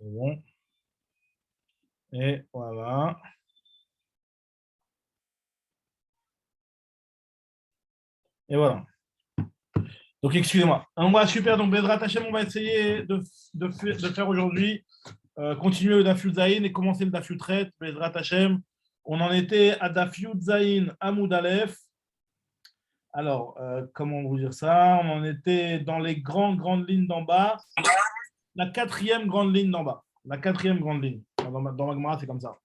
Bon. Et voilà. Et voilà. Donc, excusez-moi. Super. Donc, Bezrat Hachem, on va essayer de faire aujourd'hui, continuer le Daf Yud Zayin et commencer le Daf Yud Ret, Bezrat Hachem. On en était à Daf Yud Zayin, Amoud Aleph. Alors, comment vous dire ça? On en était dans les grandes lignes d'en bas. La quatrième grande ligne d'en bas. La quatrième grande ligne. Dans ma Gemara, c'est comme ça.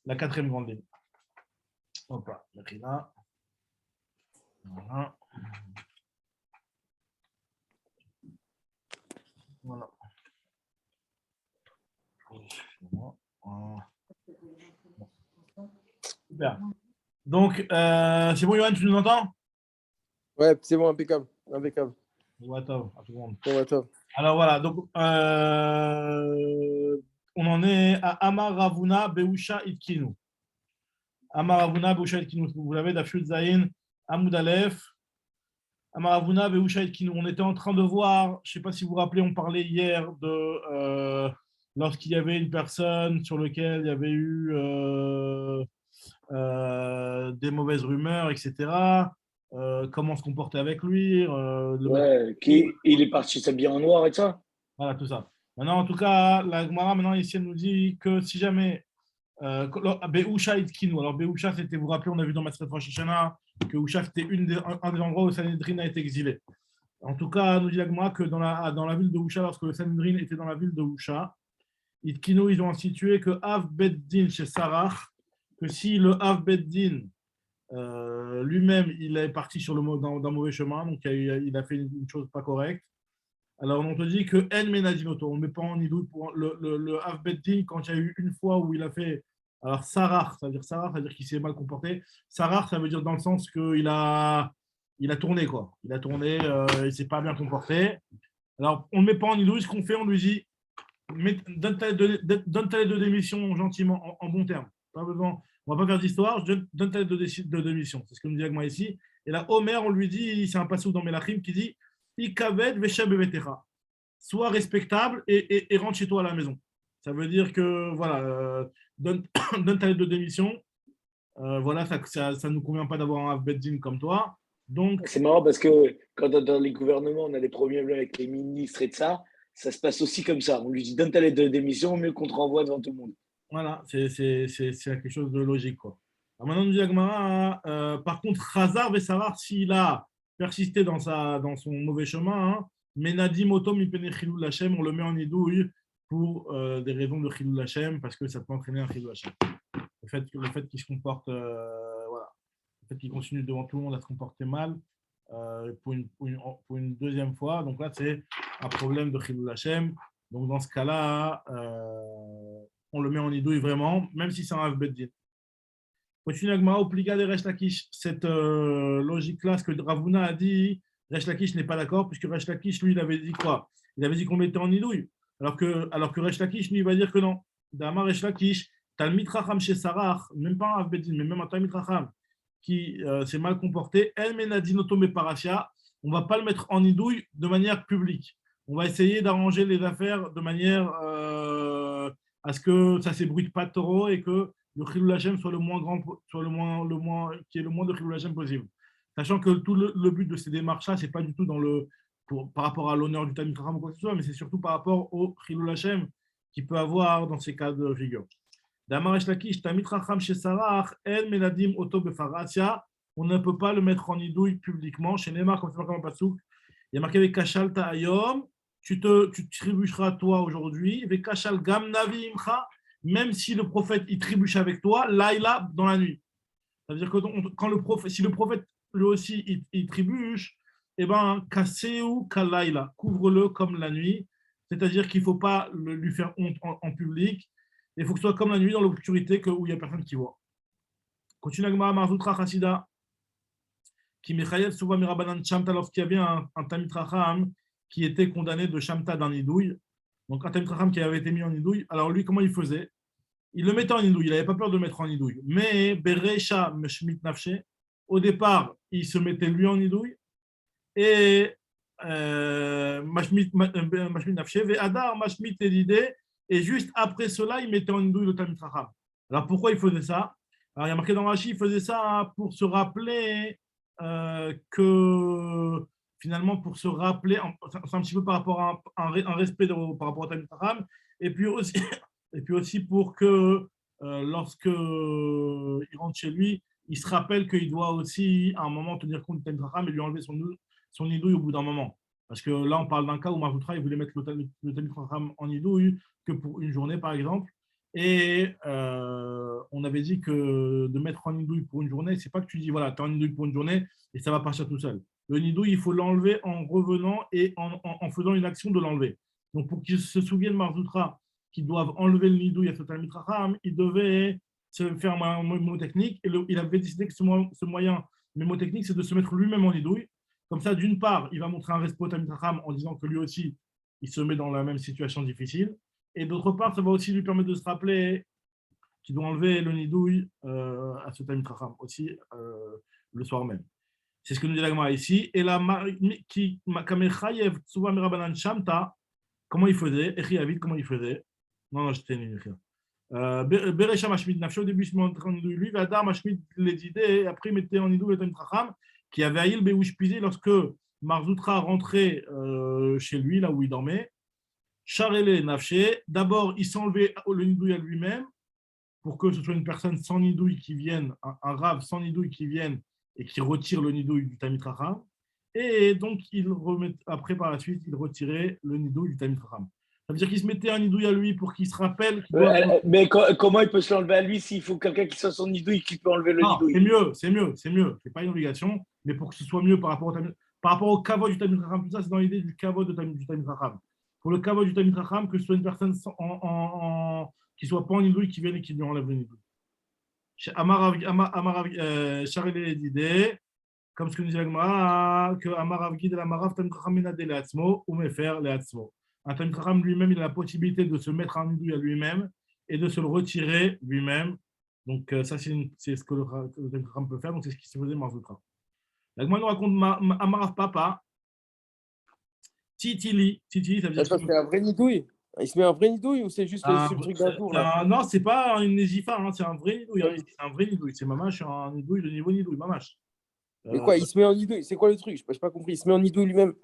La quatrième grande ligne. Hop là, là. Voilà. Voilà. Super. Donc, c'est bon, Yoann, tu nous entends? Ouais, c'est bon, impeccable. Impeccable. Ouais, top, à tout le monde. Ouais, top. Alors voilà, donc on en est à Amar Ravuna Beusha Itkinu. Amar Ravuna Beusha Itkinu. Vous l'avez, Dafyud Zayin, Amoud Aleph. Amar Ravuna Beusha Itkinu. On était en train de voir, je ne sais pas si vous vous rappelez, on parlait hier de lorsqu'il y avait une personne sur laquelle il y avait eu des mauvaises rumeurs, etc. Comment se comporter avec lui. Ouais, il est parti s'habiller en noir et ça. Voilà, tout ça. Maintenant, en tout cas, la Gemara, maintenant, ici, elle nous dit que si jamais Beusha Itkinu, alors Beusha, c'était, vous vous rappelez, on a vu dans Masret Rosh Hashanah que Beusha, c'était un des endroits où Sanhedrin a été exilé. En tout cas, nous dit la Gemara que dans la ville de Beusha, lorsque le Sanhedrin était dans la ville de Beusha, Itkinu, ils ont institué que Av Beddin chez Sarah, que si le Av Beddin lui-même, il est parti sur d'un mauvais chemin, donc il a fait une chose pas correcte. Alors, on te dit que En Menadinoto, on ne met pas en idouille pour le Av Beddin, quand il y a eu une fois où il a fait. Alors, Sarar, ça veut dire qu'il s'est mal comporté. Sarar, ça veut dire dans le sens qu'il a tourné, quoi. Il a tourné, il ne s'est pas bien comporté. Alors, on ne met pas en idouille. Ce qu'on fait, on lui dit donne ta lettre de démission gentiment, en bon terme. Pas besoin. On ne va pas faire d'histoire, donne ta lettre de démission. C'est ce que nous dit Agma ici. Et là, Omer, on lui dit, c'est un passage dans Melachim qui dit Ikaved Veshem Bevetera. Sois respectable et rentre chez toi à la maison. Ça veut dire que, voilà, donne ta lettre de démission. Voilà, ça ne nous convient pas d'avoir un Beddin comme toi. Donc, c'est marrant parce que quand dans les gouvernements, on a des problèmes avec les ministres et de ça se passe aussi comme ça. On lui dit donne ta lettre de démission, mieux qu'on te renvoie devant tout le monde. Voilà, c'est quelque chose de logique, quoi. Alors maintenant, nous dit Agmara, par contre, Khazar Vessarar, s'il a persisté dans son mauvais chemin, hein, Menadim Otom Ipene Chilul Lachem, on le met en idouille pour des raisons de Chilul Lachem, parce que ça peut entraîner un Chilul Lachem. Le fait qu'il se comporte, voilà, le fait qu'il continue devant tout le monde à se comporter mal pour une deuxième fois, donc là, c'est un problème de Chilul Lachem. Donc dans ce cas-là, on le met en idouille vraiment, même si c'est un Av-Beddin. Continue Agmara, obliga de Resh Lakish. Cette logique-là, ce que Ravuna a dit, Resh Lakish n'est pas d'accord, puisque Resh Lakish, lui, il avait dit quoi? Il avait dit qu'on mettait en idouille. Alors que Resh Lakish, lui, il va dire que non. Dama Resh Lakish, Talmid Racham chez Sarah, même pas un Av-Beddin, mais même un Talmid Racham, qui s'est mal comporté, El Menadinoto Parashia, on ne va pas le mettre en idouille de manière publique. On va essayer d'arranger les affaires de manière à ce que ça ne s'ébruite pas trop et que le Chilul Hashem soit le moins grand, soit qu'il y ait le moins de Chilul Hashem possible. Sachant que tout le but de ces démarches-là, ce n'est pas du tout par rapport à l'honneur du Talmid Chacham ou quoi que ce soit, mais c'est surtout par rapport au Chilul Hashem qu'il peut avoir dans ces cas de figure. Damaresh Lakish, Talmid Chacham chez Sarah, El Menadim Oto Befaratia, on ne peut pas le mettre en idouille publiquement. Chez Neymar, comme c'est marqué dans le Passouk, il y a marqué avec Kachal Ta'ayom, tu trébucheras toi aujourd'hui, avec Kachal Gam Navi Imcha, même si le prophète il trébuche avec toi, Laïla dans la nuit. Ça veut dire que si le prophète lui aussi il trébuche, eh ben Kaseu Kalaïla, couvre-le comme la nuit, c'est-à-dire qu'il ne faut pas lui faire honte en public, il faut que ce soit comme la nuit dans l'obscurité où il n'y a personne qui voit. Continue Agma Marzutra Chassida, qui Mechayev Souva Mirabanan Shamta, lorsqu'il y avait un Talmid Chacham qui était condamné de Shamta d'un idouille, donc un Talmid Chacham qui avait été mis en idouille, alors lui, comment il faisait? Il le mettait en idouille, il n'avait pas peur de le mettre en idouille, mais Berecha Meshmit Nafshe, au départ, il se mettait lui en idouille, et Mashmit Nafshe, Ve Adar Mashmit Edide, et juste après cela, il mettait en nidouille le Talmid Chacham. Alors pourquoi il faisait ça? Alors il y a marqué dans Rashi, il faisait ça pour se rappeler que finalement, pour se rappeler, c'est un petit peu par rapport à un respect par rapport au Talmid Chacham, et puis aussi, et puis aussi pour que lorsque il rentre chez lui, il se rappelle qu'il doit aussi à un moment tenir compte du Talmid Chacham et lui enlever son nidouille au bout d'un moment. Parce que là, on parle d'un cas où Marzutra, il voulait mettre le Talmid Chacham en nidouille que pour une journée, par exemple. Et on avait dit que de mettre en nidouille pour une journée, c'est pas que tu dis, voilà, tu es en nidouille pour une journée et ça va partir tout seul. Le nidouille, il faut l'enlever en revenant et en faisant une action de l'enlever. Donc, pour qu'ils se souviennent, Marzutra, qu'ils doivent enlever le nidouille à ce Talmid Chacham, il devait se faire un mémotechnique. Et il avait décidé que ce moyen mémotechnique, c'est de se mettre lui-même en nidouille. Comme ça, d'une part, il va montrer un respect au Talmid Chacham en disant que lui aussi, il se met dans la même situation difficile. Et d'autre part, ça va aussi lui permettre de se rappeler qu'il doit enlever le nidouille à ce Talmid Chacham aussi le soir même. C'est ce que nous dit la Gemara ici. Et la Kamechayev Tsuva Mirabanan Shamta, comment il faisait? Echiavid, comment il faisait? Non, je t'ai dit. Berecha Mashmid Nafsho, au début, il se met en nidouille lui, Vadar Mashmid les idées, et après, il mettait en nidouille le Talmid Chacham, qui avait Aïl Beouchpizé lorsque Marzutra rentrait chez lui, là où il dormait. Charele Nafché, d'abord, il s'enlevait le nidouille à lui-même pour que ce soit une personne sans nidouille qui vienne, un rave sans nidouille qui vienne et qui retire le nidouille du Talmid Chacham. Et donc, après, par la suite, il retirait le nidouille du Talmid Chacham. Ça veut dire qu'il se mettait un nidouille à lui pour qu'il se rappelle qu'il doit... Mais comment il peut se l'enlever à lui s'il faut quelqu'un qui soit son nidouille qui peut enlever le nidouille? C'est mieux. C'est pas une obligation, mais pour que ce soit mieux par rapport au kavod du Talmid Chacham, tout ça, c'est dans l'idée du kavod du Talmid Chacham. Pour le kavod du Talmid Chacham, que ce soit une personne qui ne soit pas en nidouille, qui vienne et qui lui enlève le nidouille. Charele d'idée, comme ce que nous dit l'Agmara, que Amarav Gid Amarav Talmid Chacham Menade Leatzmo ou Mefer Leatzmo. Un Talmid Chacham lui-même, il a la possibilité de se mettre en nidouille à lui-même et de se le retirer lui-même. Donc, ça, c'est ce que le Talmid Chacham peut faire. Donc, c'est ce qui se faisait Marzutra. L'Agmara nous raconte Amarav Papa. Titili, ça veut dire. Ça, c'est un vrai nidouille. Il se met un vrai nidouille ou c'est juste le truc d'un jour là? Non, c'est pas une nésifa, hein, c'est un vrai nidouille. Hein, c'est un vrai nidouille. C'est mamache, un nidouille de niveau nidouille, mamache. Mais quoi, il se met en nidouille? C'est quoi le truc? Je n'ai pas compris. Il se met en nidouille lui-même.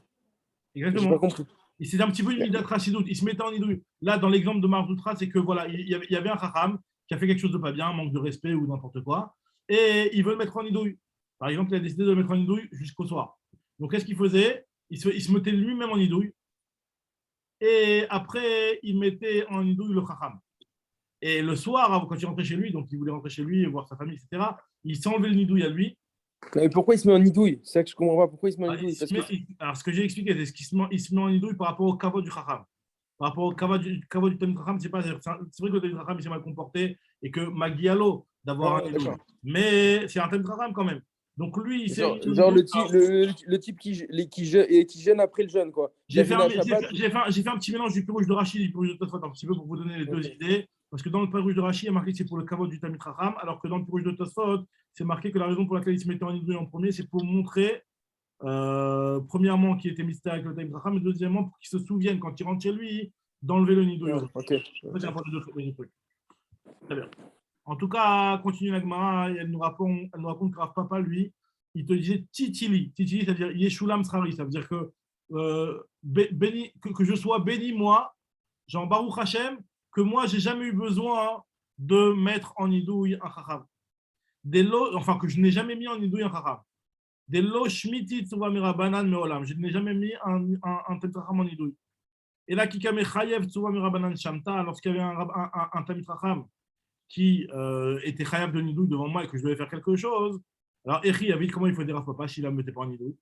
Exactement. J'ai pas compris. C'est un petit peu une midatra sidout. Il se mettait en nidouille. Là, dans l'exemple de Marzutra, c'est que voilà, il y avait un chacham qui a fait quelque chose de pas bien, manque de respect ou n'importe quoi, et il veut le mettre en nidouille. Par exemple, il a décidé de le mettre en nidouille jusqu'au soir. Donc, qu'est-ce qu'il faisait? Il se mettait lui-même en nidouille. Et après, il mettait en nidouille le chacham. Et le soir, quand il rentrait chez lui, donc il voulait rentrer chez lui et voir sa famille, etc., il s'enlevait le nidouille à lui. Mais pourquoi il se met en nidouille? C'est ça que je comprends pas. Pourquoi il se met en nidouille? Alors, ce que j'ai expliqué, c'est qu'il se met en nidouille par rapport au kavod du chacham. Par rapport au kavod du Talmid Chacham, c'est vrai que le Talmid Chacham s'est mal comporté et que Magialo d'avoir un nidouille. Mais c'est un Talmid Chacham quand même. Donc lui, il genre le type qui jeûne après le jeûne, quoi. J'ai fait un petit mélange du Pirouge de Rashi et du Pirouge de Tosfot, un petit peu pour vous donner les deux idées. Parce que dans le Pirouge de Rashi, il y a marqué que c'est pour le kavod du Talmid Chacham, alors que dans le Pirouge de Tosfot, c'est marqué que la raison pour laquelle il se mettait en nidouille en premier, c'est pour montrer, premièrement, qu'il était mystère avec le Talmid Chacham, et deuxièmement, pour qu'il se souvienne, quand il rentre chez lui, d'enlever le nidouille. Ok. C'est un peu de deux trucs. Très bien. En tout cas, continue la Gemara, elle nous raconte que Rav Papa, lui, il te disait Titili. Titili, ça veut dire Yeshulam Srari, ça veut dire que, que je sois béni, moi, Jean Baruch Hashem, que moi, j'ai jamais eu besoin de mettre en nidouille un chacham. Enfin, que je n'ai jamais mis en nidouille un chacham. Des lo shmiti tsuva mirabanan meolam. Je n'ai jamais mis un chacham en nidouille. Et là, Kikame chayev tsuva mirabanan shamta, lorsqu'il y avait un Talmid Chacham qui était chayav de nidouille devant moi et que je devais faire quelque chose, alors Echi a vu comment il faut dire à papa s'il ne me mettait pas en nidouille.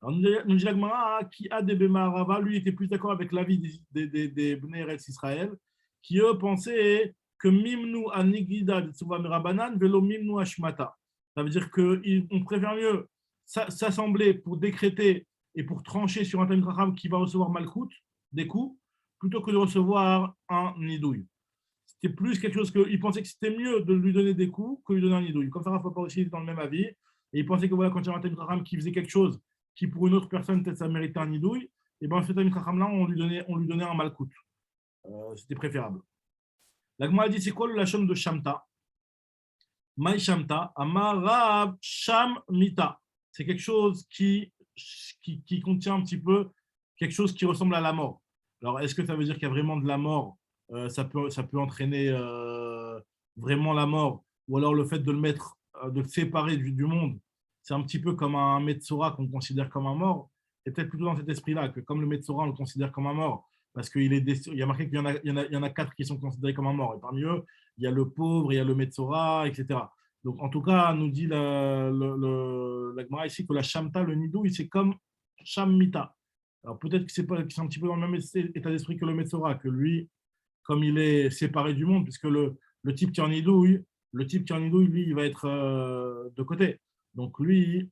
Alors nous dit la Gemara, qui a des Bemarava, lui était plus d'accord avec l'avis des Bnei Eretz Israël, qui eux pensaient que Mimnu Anigida de Tsuva Mirabanan, velo Mimnu Ashmata. Ça veut dire qu'on préfère mieux s'assembler pour décréter et pour trancher sur un Talmid Chacham qui va recevoir Malkout, des coups, plutôt que de recevoir un nidouille. C'était plus quelque chose qu'ils pensaient que c'était mieux de lui donner des coups que de lui donner un nidouille. Comme ça, Rav Papa aussi était dans le même avis. Et il pensait que voilà, quand il y avait un Talmid Chacham qui faisait quelque chose qui, pour une autre personne, peut-être ça méritait un nidouille, et bien ce Talmid Chacham-là, on lui donnait un malkout. C'était préférable. La Gemara dit c'est quoi le lachon de Shamta? Maï Shamta, Amarab Sham Mita. C'est quelque chose qui contient un petit peu quelque chose qui ressemble à la mort. Alors, est-ce que ça veut dire qu'il y a vraiment de la mort? Ça peut entraîner vraiment la mort. Ou alors le fait de le mettre, de le séparer du monde, c'est un petit peu comme un Metzora qu'on considère comme un mort. Et peut-être plutôt dans cet esprit-là, que comme le Metzora, on le considère comme un mort, parce qu'il il y a marqué qu'il y en a 4 qui sont considérés comme un mort. Et parmi eux, il y a le pauvre, il y a le Metzora, etc. Donc, en tout cas, nous dit la Gemara ici que la Shamta, le Nidouille, c'est comme Shammita. Alors, peut-être que c'est un petit peu dans le même état d'esprit que le Metzora, que lui, comme il est séparé du monde, puisque le type qui est en Nidouille, lui, il va être de côté. Donc, lui,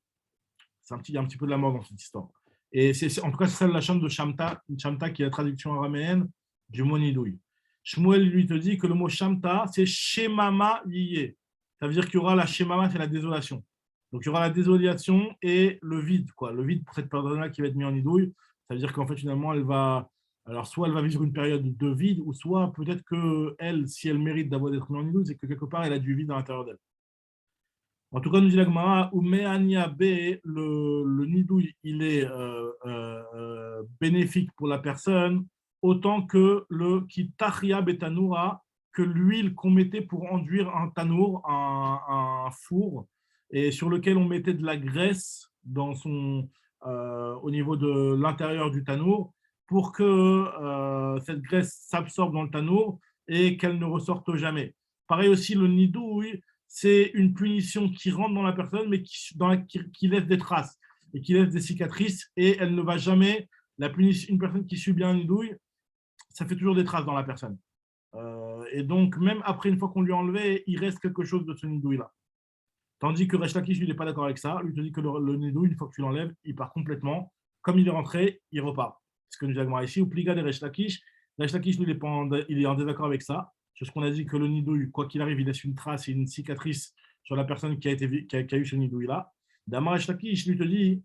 il y a un petit peu de la mort dans cette histoire. Et en tout cas, c'est ça la chambre de Shamta, qui est la traduction araméenne du mot Nidouille. Shmuel lui te dit que le mot Shamta, c'est Shemama Yiyeh. Ça veut dire qu'il y aura la Shemama, c'est la désolation. Donc il y aura la désolation et le vide, quoi. Le vide pour cette personne-là qui va être mise en Nidouille. Ça veut dire qu'en fait, finalement, alors soit elle va vivre une période de vide, ou soit peut-être qu'elle, si elle mérite d'avoir d'être mise en Nidouille, c'est que quelque part, elle a du vide à l'intérieur d'elle. En tout cas, nous dit la Gemara, Umeania B, le nidouille, il est bénéfique pour la personne, autant que le kitachia betanoura, que l'huile qu'on mettait pour enduire un tanour, un four, et sur lequel on mettait de la graisse au niveau de l'intérieur du tanour, pour que cette graisse s'absorbe dans le tanour et qu'elle ne ressorte jamais. Pareil aussi, le nidouille, c'est une punition qui rentre dans la personne, mais qui laisse des traces et qui laisse des cicatrices, et elle ne va jamais, une personne qui subit un nidouille, ça fait toujours des traces dans la personne. Et donc, même après, une fois qu'on lui a enlevé, il reste quelque chose de ce nidouille-là. Tandis que Resh Lakish, lui, n'est pas d'accord avec ça. Lui te dit que le nidouille, une fois que tu l'enlèves, il part complètement. Comme il est rentré, il repart. Ce que nous avons ici, ou pliga de Resh Lakish, lui, il est en désaccord avec ça. C'est ce qu'on a dit que le nidouille, quoi qu'il arrive, il laisse une trace et une cicatrice sur la personne qui a eu ce nidouille-là. Damar Lakish lui te dit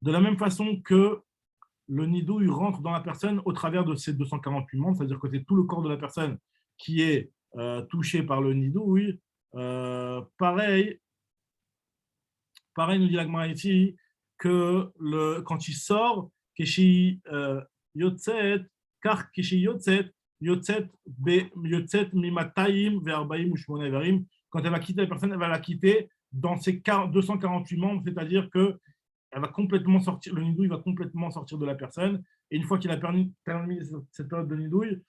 de la même façon que le nidouille rentre dans la personne au travers de ces 248 membres, c'est-à-dire que c'est tout le corps de la personne qui est touché par le nidouille. Pareil, nous dit l'Agma ici que quand il sort, Keshi Yotzet, car Keshi Yotzet, Yotzet Mimataim Verbaim Ushmona Everim, quand elle va quitter la personne, elle va la quitter dans ses 248 membres, c'est-à-dire que elle va complètement sortir, le nidouille va complètement sortir de la personne, et une fois qu'il a terminé cette période de nidouille,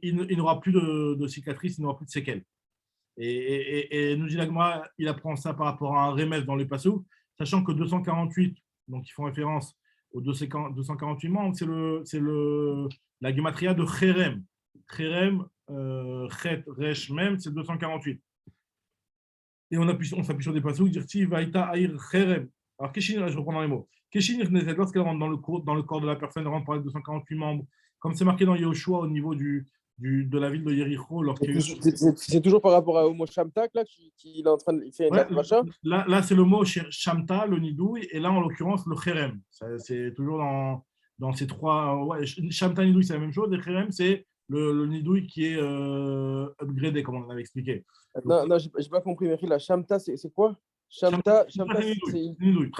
il n'aura plus de cicatrices, il n'aura plus de séquelles. Et nous dit l'Agma, il apprend ça par rapport à un remède dans les passous, sachant que 248, donc ils font référence aux 248 membres, c'est la gematria de Cherem. Cherem, Chet, Resh, Mem, c'est 248. Et on s'appuie sur des passous, dire si Vaïta Aïr Cherem. Alors, Keshin, je reprends dans les mots. Keshin, lorsqu'elle rentre dans le corps de la personne, elle rentre par les 248 membres, comme c'est marqué dans Yehoshua au niveau de la ville de Yericho. C'est toujours par rapport au mot Shamtak là, qu'il est en train de faire une dracha. Là, c'est le mot Shamta, le nidouille, et là, en l'occurrence, le Cherem. C'est toujours dans ces trois. Ouais, Shamta, nidouille, c'est la même chose, et Cherem, c'est le nidouille qui est upgradé, comme on avait expliqué. Non, j'ai pas compris, Meryl. La Shamta, c'est quoi? Shamta, c'est nidouille.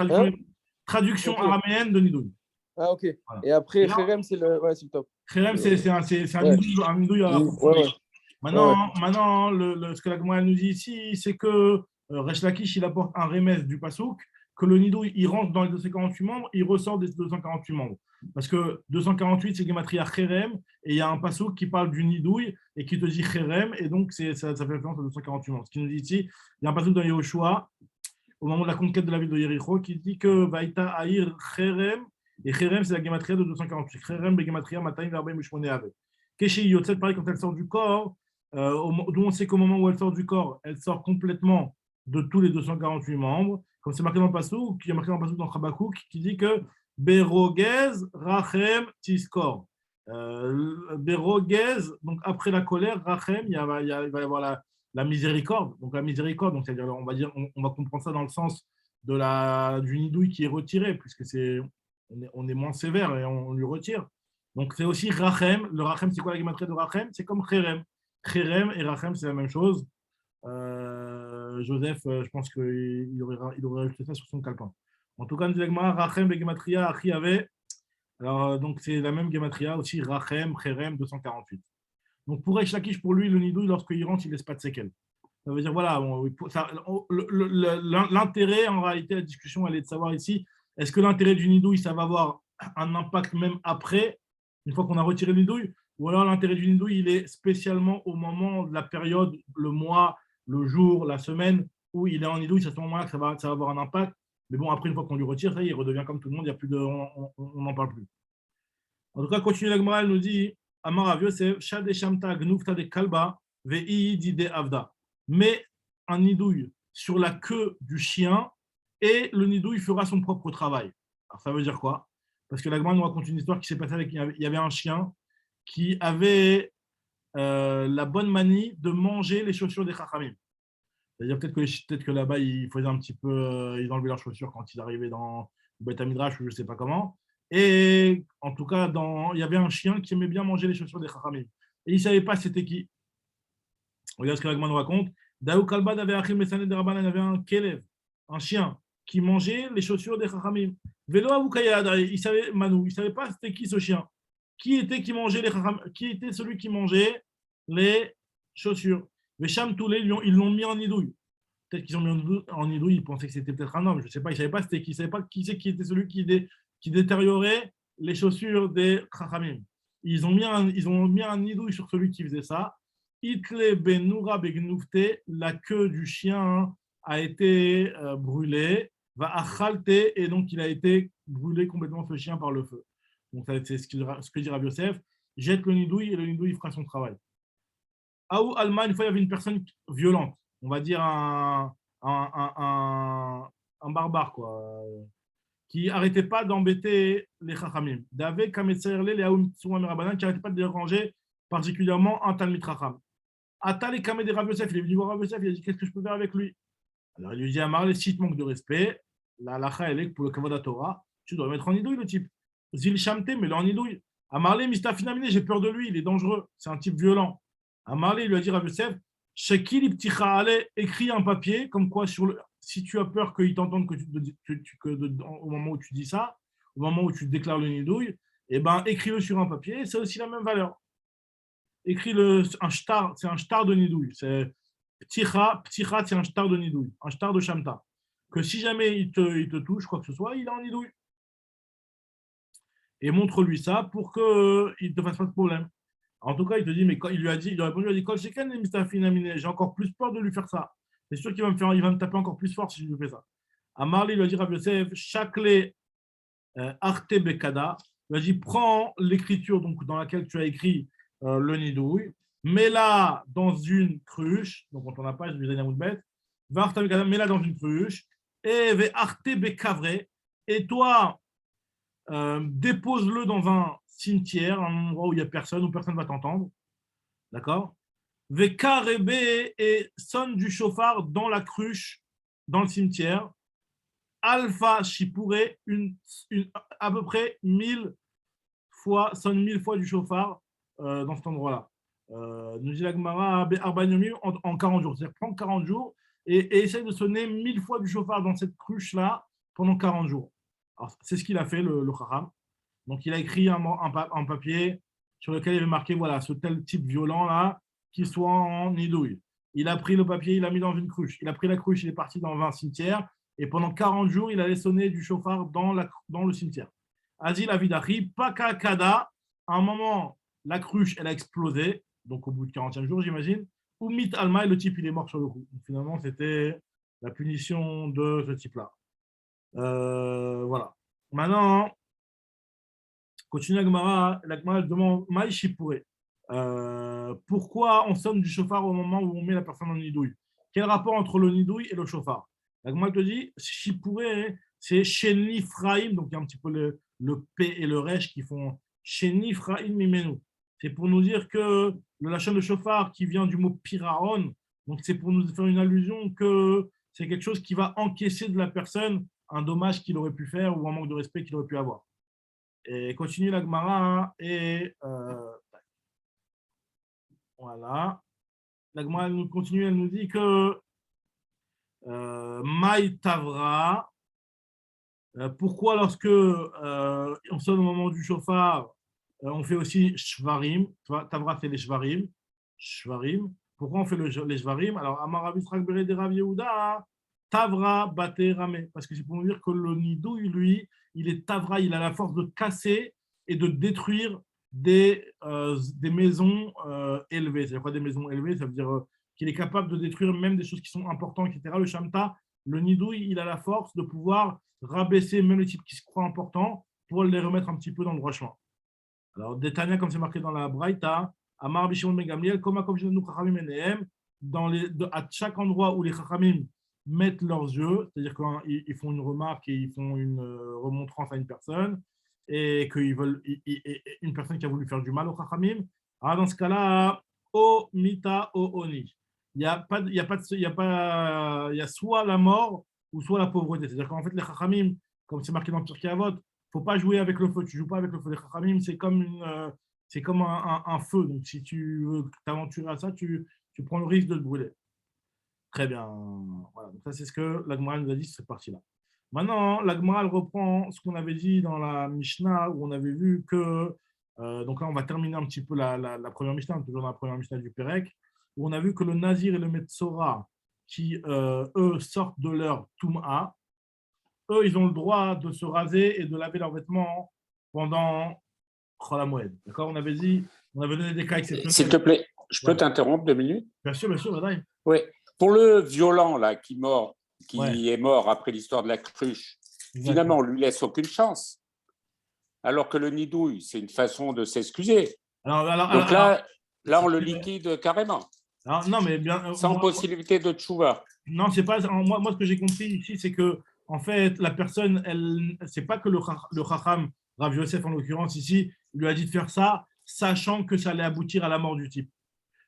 Traduction araméenne de nidouille. Ah, ok. Voilà. Et après, Cherem, c'est le top. Cherem, c'est un nidouille à la profondeur. Maintenant, ce que la Gemara nous dit ici, c'est que Resh Lakish, il apporte un remède du Passouk, que le nidouille, il rentre dans les 248 membres, il ressort des 248 membres. Parce que 248, c'est Gematria Cherem, et il y a un Passouk qui parle du nidouille et qui te dit Cherem, et donc ça fait référence à 248 membres. Ce qui nous dit ici, il y a un Passouk dans Yehoshua, au moment de la conquête de la ville de Yericho, qui dit que Vaïta Aïr Cherem, et Cherem, c'est la gematria de 248. Cherem, gematria, Mataim, Verbaim, Ushmone Ave. Keshi Yotzet, pareil, quand elle sort du corps, d'où on sait qu'au moment où elle sort du corps, elle sort complètement de tous les 248 membres, comme c'est marqué dans le Passouk, qui est marqué dans le Passouk dans Chabakouk, qui dit que Berogez, Rachem, Tiskor. Berogez, donc après la colère, Rachem, il va y avoir la miséricorde. Donc la miséricorde, donc c'est-à-dire, on va comprendre ça dans le sens du nidouille qui est retiré, puisque on est moins sévère et on lui retire. Donc, c'est aussi Rachem. Le Rachem, c'est quoi la guématrie de Rachem? C'est comme Cherem. Cherem et Rachem, c'est la même chose. Joseph, je pense qu'il aurait ajouté ça sur son calepin. En tout cas, nous disons Rachem et Gematria, Achi avait. Alors, donc, c'est la même Gematria aussi, Rachem, Cherem, 248. Donc, pour Reish Lakish, pour lui, le nidouille, lorsqu'il rentre, il ne laisse pas de séquelles. Ça veut dire, voilà, l'intérêt, en réalité, la discussion, elle est de savoir ici, est-ce que l'intérêt du nidouille, ça va avoir un impact même après, une fois qu'on a retiré le nidouille, ou alors l'intérêt du nidouille, il est spécialement au moment de la période, le mois, le jour, la semaine, où il est en nidouille, c'est à ce moment-là que ça va avoir un impact. Mais bon, après, une fois qu'on lui retire, ça y est, il redevient comme tout le monde, il y a plus de, on n'en parle plus. En tout cas, continue la Gemara, elle nous dit, Amar Rav Yosef, Shad Shamta Gnufta de Kalba, Vei Dide Avda. Mais un nidouille sur la queue du chien et le nidouille fera son propre travail. Alors, ça veut dire quoi? Parce que la Gemara nous raconte une histoire qui s'est passée avec, il y avait un chien qui avait la bonne manie de manger les chaussures des Chachamim. C'est-à-dire peut-être que là-bas, ils faisaient un petit peu, ils enlevaient leurs chaussures quand ils arrivaient dans le Beth Midrash ou je ne sais pas comment. Et en tout cas, il y avait un chien qui aimait bien manger les chaussures des Chachamim. Et il ne savait pas c'était qui. Regarde ce que Ragman nous raconte. Daou Kalbad avait Achim Mesané de Rabban, il avait un Kelev, un chien, qui mangeait les chaussures des Chachamim. Velo Avukayad, il savait, Manu, il ne savait pas c'était qui ce chien. Qui était celui qui mangeait les chaussures. Vesham Toulé, ils l'ont mis en nidouille. Peut-être qu'ils ont mis en nidouille, ils pensaient que c'était peut-être un homme, je ne sais pas, ils ne savaient pas c'était qui, ils ne savaient pas qui était celui qui détériorait les chaussures des Chachamim. Ils ont mis un nidouille sur celui qui faisait ça. Itle Benoura Begnoufte, la queue du chien a été brûlée, va achalte, et donc il a été brûlé complètement ce chien par le feu. Donc c'est ce que dit Rabbi Yosef, jette le nidouille et le nidouille fera son travail. Aou Alma, une fois il y avait une personne violente, on va dire un barbare, quoi, qui n'arrêtait pas d'embêter les Chachamim. D'avec Kametserle, les Aoum Tsouam Rabbanan, qui n'arrêtait pas de déranger particulièrement un Talmid Chacham. Atal et Kamé de Rabbi Yosef, il est venu voir Rabbi Yosef, il a dit qu'est-ce que je peux faire avec lui? Alors il lui dit Amar, les sites manquent de respect, la halacha elle est que pour le Kavod Torah, tu dois le mettre en nidouille le type. Zil Shamte, mais là en nidouille. Amarle, Mistafinamine, j'ai peur de lui, il est dangereux, c'est un type violent. Amarle, il lui a dit Rabbi Yosef, Shekil Ibticha Ale, écris un papier, comme quoi si tu as peur qu'ils t'entendent au moment où tu dis ça, au moment où tu déclares le nidouille, eh ben, écris-le sur un papier, c'est aussi la même valeur. Écris un shtar, c'est un shtar de nidouille. Pticha, c'est un shtar de nidouille, un shtar de shamta. Que si jamais il te touche, quoi que ce soit, il est en nidouille. Et montre-lui ça pour qu'il ne te fasse pas de problème. En tout cas, il te dit, mais quand il a répondu, il a dit, j'ai encore plus peur de lui faire ça. C'est sûr qu'il va me taper encore plus fort si je lui fais ça. Amarli lui a dit, Rabbi Yosef, Shakle Arte Bekada, il a dit, prends l'écriture donc, dans laquelle tu as écrit le nidouille, mets-la dans une cruche, donc on tourne la page du Zainamoud Bet, mets-la dans une cruche, et Arte Bekavre, et toi, dépose-le dans un cimetière, un endroit où il n'y a personne, où personne ne va t'entendre. D'accord? Vekarebe, et sonne du chauffard dans la cruche, dans le cimetière. Alpha Shipure, à peu près 1000 fois, sonne 1000 fois du chauffard dans cet endroit-là. Nous dit la Gemara en 40 jours. C'est-à-dire prends 40 jours et essaye de sonner 1000 fois du chauffard dans cette cruche-là pendant 40 jours. Alors, c'est ce qu'il a fait, le Chacham. Donc, il a écrit un papier sur lequel il avait marqué voilà, ce tel type violent-là qui soit en nidouille. Il a pris le papier, il l'a mis dans une cruche. Il a pris la cruche, il est parti dans un cimetière et pendant 40 jours, il allait sonner du chauffard dans le cimetière. Azil Avidachi, Pakakada, à un moment, la cruche, elle a explosé, donc au bout de 40e jour, j'imagine. Oumit Alma, et le type, il est mort sur le coup. Donc, finalement, c'était la punition de ce type-là. Voilà. Maintenant, continue la Gemara demande Maïchipuré. Pourquoi on sonne du chauffard au moment où on met la personne en nidouille? Quel rapport entre le nidouille et le chauffard? La Gemara te dit Chipuré, c'est Shenifraim, donc il y a un petit peu le P et le Resh qui font Shenifraim Mimenu. C'est pour nous dire que le lachon de chauffard qui vient du mot piraon, donc c'est pour nous faire une allusion que c'est quelque chose qui va encaisser de la personne un dommage qu'il aurait pu faire ou un manque de respect qu'il aurait pu avoir. Et continue la Gemara et voilà. La Gemara elle nous continue, elle nous dit que Maï Tavra, pourquoi lorsque on sonne au moment du chauffard, on fait aussi Shvarim, Tavra c'est les Shvarim, Shvarim. Pourquoi on fait les Shvarim? Alors, Amar Rabbi Yitzhak Beret de Rav Yehuda, Tavra Bate Rame, parce que c'est pour nous dire que le nidouille, lui, il est Tavra, il a la force de casser et de détruire des maisons élevées. C'est-à-dire quoi des maisons élevées? Ça veut dire qu'il est capable de détruire même des choses qui sont importantes, etc. Le Shamta, le nidouille, il a la force de pouvoir rabaisser même les types qui se croient importants pour les remettre un petit peu dans le droit chemin. Alors, Détania, comme c'est marqué dans la Braïta, Amar Bishimon Ben Gamliel, Koma Kom Shenenu Chachamim Enehem, à chaque endroit où les Chachamim mettent leurs yeux, c'est-à-dire qu'ils font une remarque et ils font une remontrance à une personne, et qu'ils veulent une personne qui a voulu faire du mal aux Chachamim, alors dans ce cas-là, O Mita O Oni. Il y a soit la mort ou soit la pauvreté. C'est-à-dire qu'en fait, les Chachamim, comme c'est marqué dans Pirkei Avot, il ne faut pas jouer avec le feu. Tu ne joues pas avec le feu. Les Chachamim, c'est comme un feu. Donc, si tu veux t'aventurer à ça, tu prends le risque de te brûler. Très bien. Voilà. Donc, ça, c'est ce que la Gemara nous a dit sur cette partie-là. Maintenant, la Gemara reprend ce qu'on avait dit dans la Mishnah, où on avait vu que. Donc là, on va terminer un petit peu la première Mishnah, toujours dans la première Mishnah du Pérec, où on a vu que le Nazir et le Metzora, qui, eux, sortent de leur Toum'a, eux, ils ont le droit de se raser et de laver leurs vêtements pendant Chol HaMoed. D'accord? On avait donné des cas exceptionnels. S'il te plaît, je peux t'interrompre 2 minutes? Bien sûr, Vadaï. Oui. Pour le violent là, qui Ouais. est mort après l'histoire de la cruche, finalement, on ne lui laisse aucune chance. Alors que le nidouille, c'est une façon de s'excuser. Donc là, on le liquide carrément. Non, mais bien, sans possibilité de tchouva. Non, c'est pas. Moi, ce que j'ai compris ici, c'est que, en fait, la personne, c'est pas que le Chacham, Rav Yosef en l'occurrence ici, lui a dit de faire ça, sachant que ça allait aboutir à la mort du type.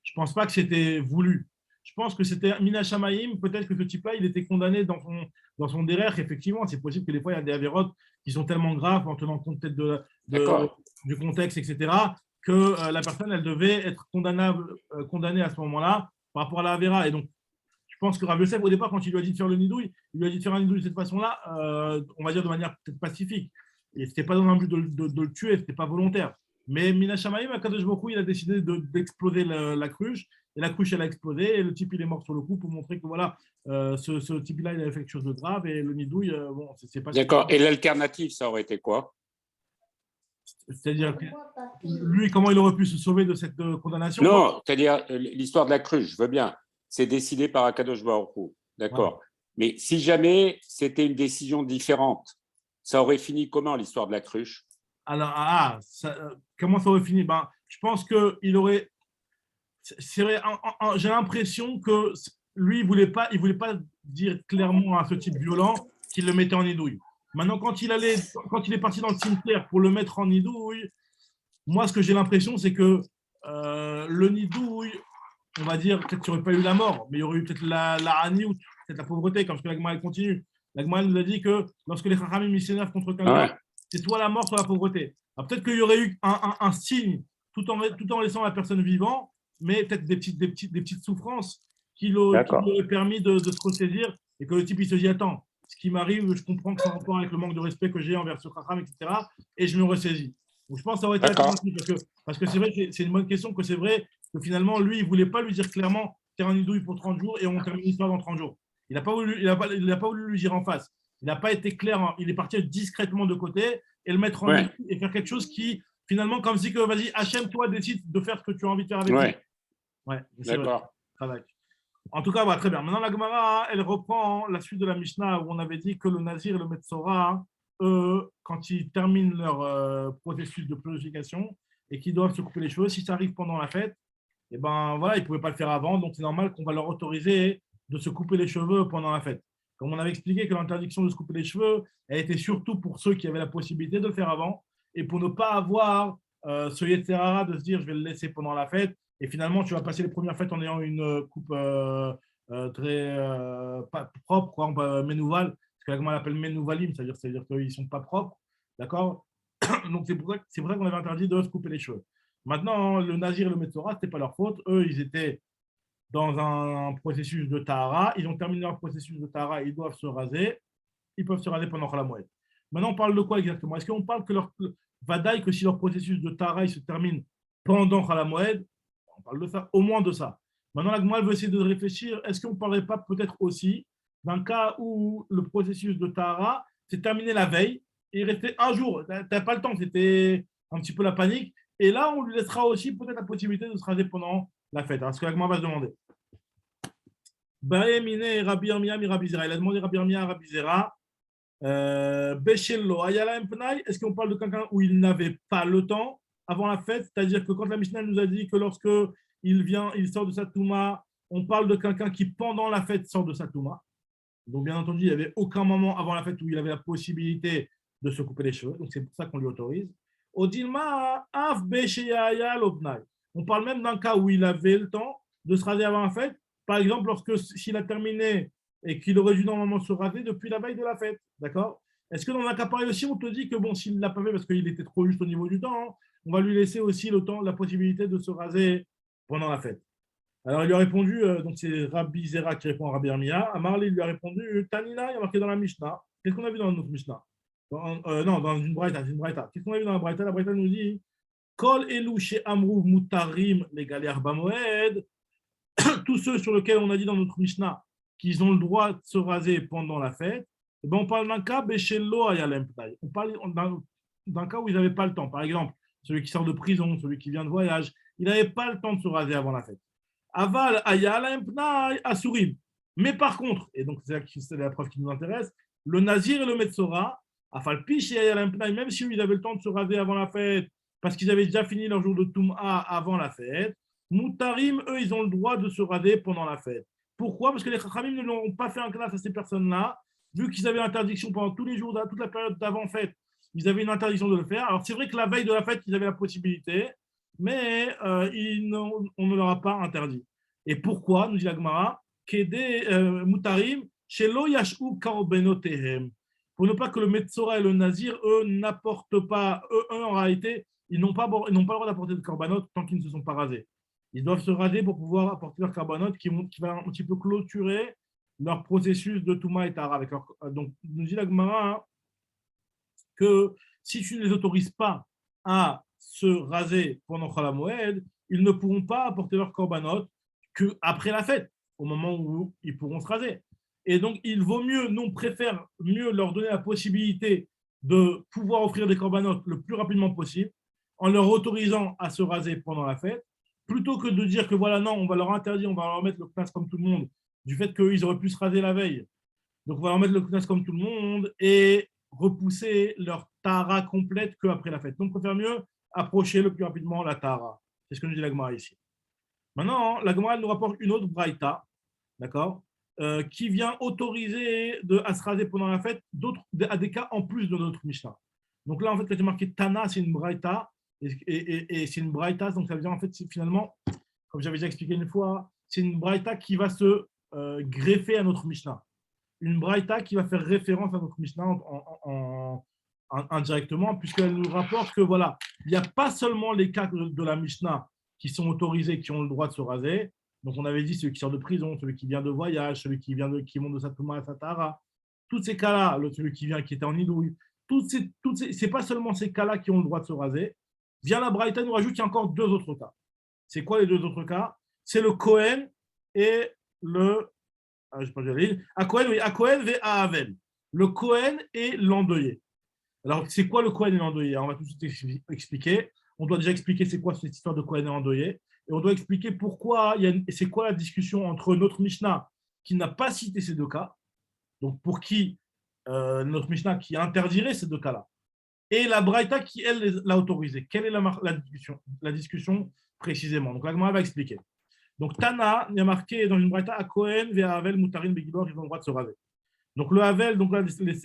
Je pense pas que c'était voulu. Je pense que c'était Mina Shamaïm, peut-être que ce type-là, il était condamné dans son derrière. Effectivement, c'est possible que des fois, il y a des avérotes qui sont tellement graves, en tenant compte peut-être du contexte, etc., que la personne, elle devait être condamnée à ce moment-là par rapport à la avéra. Et donc, je pense que Rav Yosef, au départ, quand il lui a dit de faire le nidouille, il lui a dit de faire un nidouille de cette façon-là, on va dire de manière peut-être pacifique. Et ce n'était pas dans un but de le tuer, ce n'était pas volontaire. Mais Mina Shamaïm, Akadosh Baruch Hu, il a décidé d'exploser la cruche. Et la cruche, elle a explosé. Et le type, il est mort sur le coup pour montrer que voilà, ce type-là, il avait fait quelque chose de grave. Et le nidouille, bon, c'est pas. D'accord. Et l'alternative, ça aurait été quoi? C'est-à-dire, lui, comment il aurait pu se sauver de cette condamnation? Non, c'est-à-dire, l'histoire de la cruche, je veux bien. C'est décidé par Akadosh Baruch Hu. D'accord. Ouais. Mais si jamais c'était une décision différente, ça aurait fini comment l'histoire de la cruche? Alors, comment ça aurait fini? Je pense qu'il aurait. C'est vrai, j'ai l'impression que lui, il voulait pas dire clairement à ce type violent qu'il le mettait en nidouille. Maintenant, quand il est parti dans le cimetière pour le mettre en nidouille, moi, ce que j'ai l'impression, c'est que le nidouille, on va dire, peut-être qu'il n'y aurait pas eu la mort, mais il y aurait eu peut-être la haniout, peut-être la pauvreté, comme ce que la Gemara continue. La Gemara nous a dit que lorsque les Chachamim s'énervent contre quelqu'un, c'est soit la mort, soit la pauvreté. Alors, peut-être qu'il y aurait eu un signe tout en laissant la personne vivante, mais peut-être des petites souffrances qui lui auraient permis de se ressaisir et que le type il se dit attends, ce qui m'arrive, je comprends que c'est en rapport avec le manque de respect que j'ai envers ce Chacham, etc. Et je me ressaisis. Donc je pense que ça aurait été parce que c'est vrai que c'est une bonne question, que c'est vrai que finalement lui il ne voulait pas lui dire clairement faire un nidouille pour 30 jours et on termine l'histoire dans 30 jours. Il n'a pas voulu lui dire en face. Il n'a pas été clair, il est parti discrètement de côté et le mettre en nidouille et faire quelque chose qui finalement comme si que vas-y Hachem toi décide de faire ce que tu as envie de faire avec lui. Ouais, d'accord. En tout cas, très bien. Maintenant, la Gemara, elle reprend la suite de la Mishnah où on avait dit que le Nazir et le Metzora, eux, quand ils terminent leur processus de purification et qu'ils doivent se couper les cheveux, si ça arrive pendant la fête, et ben voilà, ils ne pouvaient pas le faire avant, donc c'est normal qu'on va leur autoriser de se couper les cheveux pendant la fête. Comme on avait expliqué que l'interdiction de se couper les cheveux, elle était surtout pour ceux qui avaient la possibilité de le faire avant et pour ne pas avoir ce yetzerara de se dire je vais le laisser pendant la fête. Et finalement, tu vas passer les premières fêtes en ayant une coupe très pas propre, menouval, ce que la Gemara appelle menouvalim, c'est-à-dire qu'ils ne sont pas propres, d'accord? Donc, c'est pour ça qu'on avait interdit de se couper les cheveux. Maintenant, le Nazir et le Metzora, ce n'était pas leur faute. Eux, ils étaient dans un processus de Tahara. Ils ont terminé leur processus de Tahara. Ils doivent se raser. Ils peuvent se raser pendant Chol HaMoed. Maintenant, on parle de quoi exactement? Est-ce qu'on parle que Vadaï, que si leur processus de Tahara il se termine pendant Chol HaMoed, on parle de ça, au moins de ça. Maintenant, la Gemara veut essayer de réfléchir. Est-ce qu'on ne parlerait pas peut-être aussi d'un cas où le processus de Tahara s'est terminé la veille et il restait un jour? Tu n'as pas le temps, c'était un petit peu la panique. Et là, on lui laissera aussi peut-être la possibilité de se raser pendant la fête. Alors, ce que la Gemara va se demander. Rabbi Yirmiyah, Rabbi Zera. Il a demandé Rabbi Yirmiyah, Rabbi Zera. Beshello, Ayala Empnai. Est-ce qu'on parle de quelqu'un où il n'avait pas le temps avant la fête? C'est-à-dire que quand la Mishnah nous a dit que lorsque il sort de sa Touma, on parle de quelqu'un qui, pendant la fête, sort de sa Touma. Donc, bien entendu, il n'y avait aucun moment avant la fête où il avait la possibilité de se couper les cheveux. Donc, c'est pour ça qu'on lui autorise. Odilma, Af Besheyaya Lobnai. On parle même d'un cas où il avait le temps de se raser avant la fête. Par exemple, s'il a terminé et qu'il aurait dû normalement se raser depuis la veille de la fête. D'accord? Est-ce que dans un cas pareil aussi, on te dit que bon, s'il ne l'a pas fait parce qu'il était trop juste au niveau du temps, hein, on va lui laisser aussi le temps, la possibilité de se raser pendant la fête? Alors, il lui a répondu, donc c'est Rabbi Zera qui répond à Rabbi Yirmiyah. Amarli lui a répondu, Tanina, il y a marqué dans la Mishnah. Qu'est-ce qu'on a vu dans notre Mishnah? Non, dans une Braïta. Qu'est-ce qu'on a vu dans la Braïta? La Braïta nous dit, Kol elu chez Amrou mutarim les galères bamoed. Tous ceux sur lesquels on a dit dans notre Mishnah qu'ils ont le droit de se raser pendant la fête, eh ben on parle d'un cas, on parle d'un cas où ils n'avaient pas le temps. Par exemple, celui qui sort de prison, celui qui vient de voyage, il n'avait pas le temps de se raser avant la fête. Aval ayala empnai asurim. Mais par contre, et donc c'est la preuve qui nous intéresse, le Nazir et le Metzora, afalpi chez ayala empnai, même si ils avaient le temps de se raser avant la fête, parce qu'ils avaient déjà fini leur jour de Toum'a avant la fête, Moutarim, eux, ils ont le droit de se raser pendant la fête. Pourquoi? Parce que les Chachamim ne l'ont pas fait un classe à ces personnes-là, vu qu'ils avaient l'interdiction pendant tous les jours, toute la période d'avant-fête, ils avaient une interdiction de le faire. Alors, c'est vrai que la veille de la fête, ils avaient la possibilité, mais on ne leur a pas interdit. Et pourquoi, nous dit la Gemara, Kede Moutarim, Shelo Yashu Kaobenotehem. Pour ne pas que le Metzora et le Nazir, eux, n'apportent pas, eux, en réalité, ils n'ont pas le droit d'apporter de korbanot tant qu'ils ne se sont pas rasés. Ils doivent se raser pour pouvoir apporter leur korbanot qui va un petit peu clôturer leur processus de Touma et Tara. Donc, nous dit la Gemara que si tu ne les autorises pas à se raser pendant Chol HaMoed, ils ne pourront pas apporter leur korbanot qu'après la fête, au moment où ils pourront se raser. Et donc, il vaut mieux, nous on préfère mieux leur donner la possibilité de pouvoir offrir des korbanot le plus rapidement possible en leur autorisant à se raser pendant la fête, plutôt que de dire que voilà, non, on va leur interdire, on va leur mettre le knas comme tout le monde, du fait qu'ils auraient pu se raser la veille. Donc, on va leur mettre le knas comme tout le monde et repousser leur Tahara complète qu'après la fête. Donc, on préfère mieux approcher le plus rapidement la Tahara. C'est ce que nous dit la Gemara ici. Maintenant, la Gemara nous rapporte une autre braïta, d'accord, qui vient autoriser à se raser pendant la fête à des cas en plus de notre Mishnah. Donc là, en fait, quand c'est marqué Tana, c'est une braïta, et c'est une braïta, donc ça veut dire en fait, finalement, comme j'avais déjà expliqué une fois, c'est une braïta qui va se greffer à notre Mishnah. Une braïta qui va faire référence à notre Mishnah indirectement, puisqu'elle nous rapporte que voilà, il n'y a pas seulement les cas de la Mishnah qui sont autorisés, qui ont le droit de se raser. Donc on avait dit celui qui sort de prison, celui qui vient de voyage, celui qui monte de sa Touma à sa Tahara. Tous ces cas-là, celui qui vient, qui était en idouille, c'est pas seulement ces cas-là qui ont le droit de se raser. Vient la braïta nous rajoute qu'il y a encore deux autres cas. C'est quoi les deux autres cas? C'est le Kohen et le je sais pas, à Kohen, oui, à Kohen et à Havel. Le Kohen et l'endeuillé. Alors, c'est quoi le Kohen et l'endeuillé? On va tout de suite expliquer. On doit déjà expliquer c'est quoi cette histoire de Kohen et l'endeuillé. Et on doit expliquer pourquoi, c'est quoi la discussion entre notre Mishnah qui n'a pas cité ces deux cas, donc pour qui notre Mishnah qui interdirait ces deux cas-là, et la Braïta qui, elle, l'a autorisé. Quelle est la discussion précisément? Donc, la Gemara va expliquer. Donc, Tana, il y a marqué dans une braïta à Kohen, vers Havel, Moutarin, Begilor, ils ont le droit de se raser. Donc, le Havel, donc là,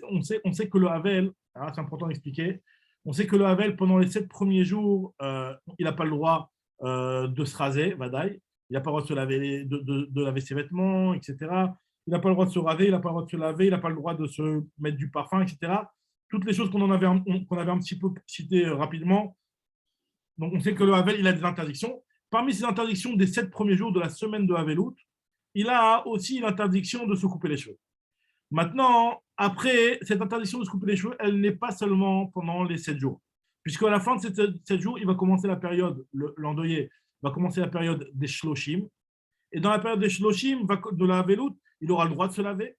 on sait que le Havel, c'est important d'expliquer, on sait que le Havel, pendant les 7 premiers jours, il n'a pas le droit de se raser, Vadaï. Il n'a pas le droit de se laver, de laver ses vêtements, etc. Il n'a pas le droit de se raser, il n'a pas le droit de se laver, il n'a pas le droit de se mettre du parfum, etc. toutes les choses qu'on avait un petit peu citées rapidement. Donc, on sait que le Havel, il a des interdictions. Parmi ces interdictions des 7 premiers jours de la semaine de Havelout, il a aussi l'interdiction de se couper les cheveux. Maintenant, après, cette interdiction de se couper les cheveux, elle n'est pas seulement pendant les 7 jours. Puisque à la fin de ces 7 jours, il va commencer la période, l'endeuillé va commencer la période des shloshim. Et dans la période des shloshim, de la Havelout, il aura le droit de se laver,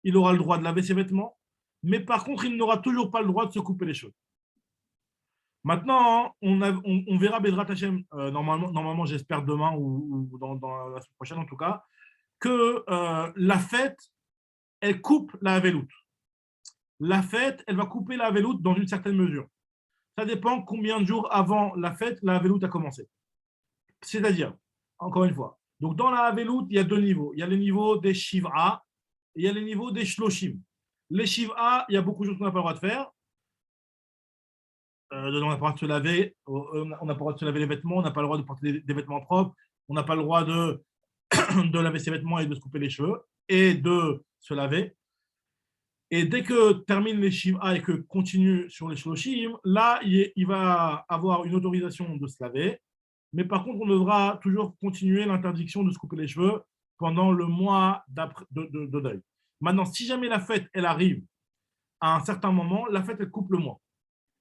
il aura le droit de laver ses vêtements, mais par contre, il n'aura toujours pas le droit de se couper les cheveux. Maintenant, on verra Bezrat Hashem, normalement j'espère demain ou dans la semaine prochaine en tout cas, que la fête, elle coupe la Havelout. La fête, elle va couper la Havelout dans une certaine mesure. Ça dépend combien de jours avant la fête, la Havelout a commencé. C'est-à-dire, encore une fois, donc dans la Havelout, il y a 2 niveaux. Il y a le niveau des Shiv'a et il y a le niveau des Shloshim. Les Shiv'a, il y a beaucoup de choses qu'on n'a pas le droit de faire. On n'a pas le droit de se laver, on n'a pas le droit de se laver les vêtements, on n'a pas le droit de porter des vêtements propres, on n'a pas le droit de laver ses vêtements et de se couper les cheveux et de se laver. Et dès que termine les Shiv'a et que continue sur les Shloshim, là, il va avoir une autorisation de se laver, mais par contre, on devra toujours continuer l'interdiction de se couper les cheveux pendant le mois de deuil. Maintenant, si jamais la fête, elle arrive à un certain moment, la fête, elle coupe le mois.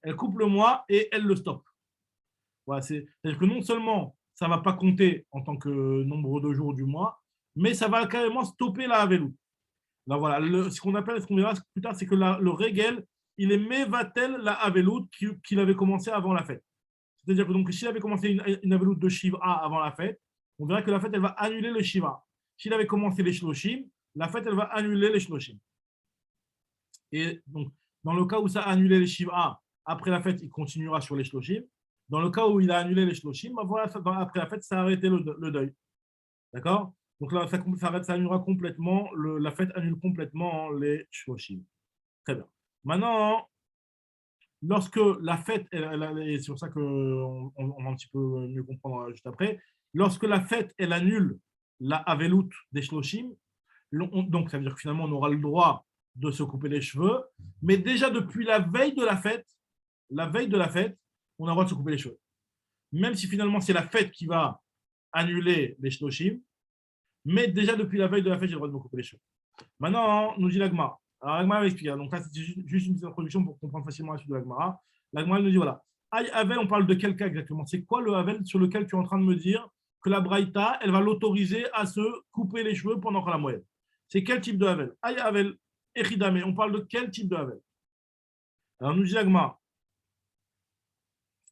Elle coupe le mois et elle le stoppe. Voilà, c'est-à-dire que non seulement ça ne va pas compter en tant que nombre de jours du mois, mais ça va carrément stopper la Havelout. Là, voilà, ce qu'on verra plus tard, c'est que le Régel, il est Mevatel la Havelout qu'il avait commencé avant la fête. C'est-à-dire que donc, s'il avait commencé une Havelout de Shiv'a avant la fête, on verra que la fête, elle va annuler le Shiv'a. S'il avait commencé les Shloshim, la fête, elle va annuler les Shloshim. Et donc, dans le cas où ça a annulé les Shiv'a, après la fête, il continuera sur les Shloshim. Dans le cas où il a annulé les Shloshim, voilà, après la fête, ça a arrêté le deuil. D'accord? Donc là, ça annulera complètement, la fête annule complètement les Shloshim. Très bien. Maintenant, lorsque la fête, et c'est pour ça qu'on va un petit peu mieux comprendre juste après, lorsque la fête, elle annule la Havelout des Shloshim, donc ça veut dire que finalement, on aura le droit de se couper les cheveux, mais déjà depuis la veille de la fête, on a le droit de se couper les cheveux. Même si finalement c'est la fête qui va annuler les shloshim, mais déjà depuis la veille de la fête, j'ai le droit de me couper les cheveux. Maintenant, nous dit l'Agmara. Alors l'Agmara va expliquer. Donc là, c'est juste une petite introduction pour comprendre facilement la suite de l'Agmara. L'Agmara nous dit voilà. Havel, on parle de quel cas exactement? C'est quoi le Havel sur lequel tu es en train de me dire que la Braïta, elle va l'autoriser à se couper les cheveux pendant la moyenne? C'est quel type de Havel? Havel, Echidame, on parle de quel type de Havel? Alors nous dit l'Agmara.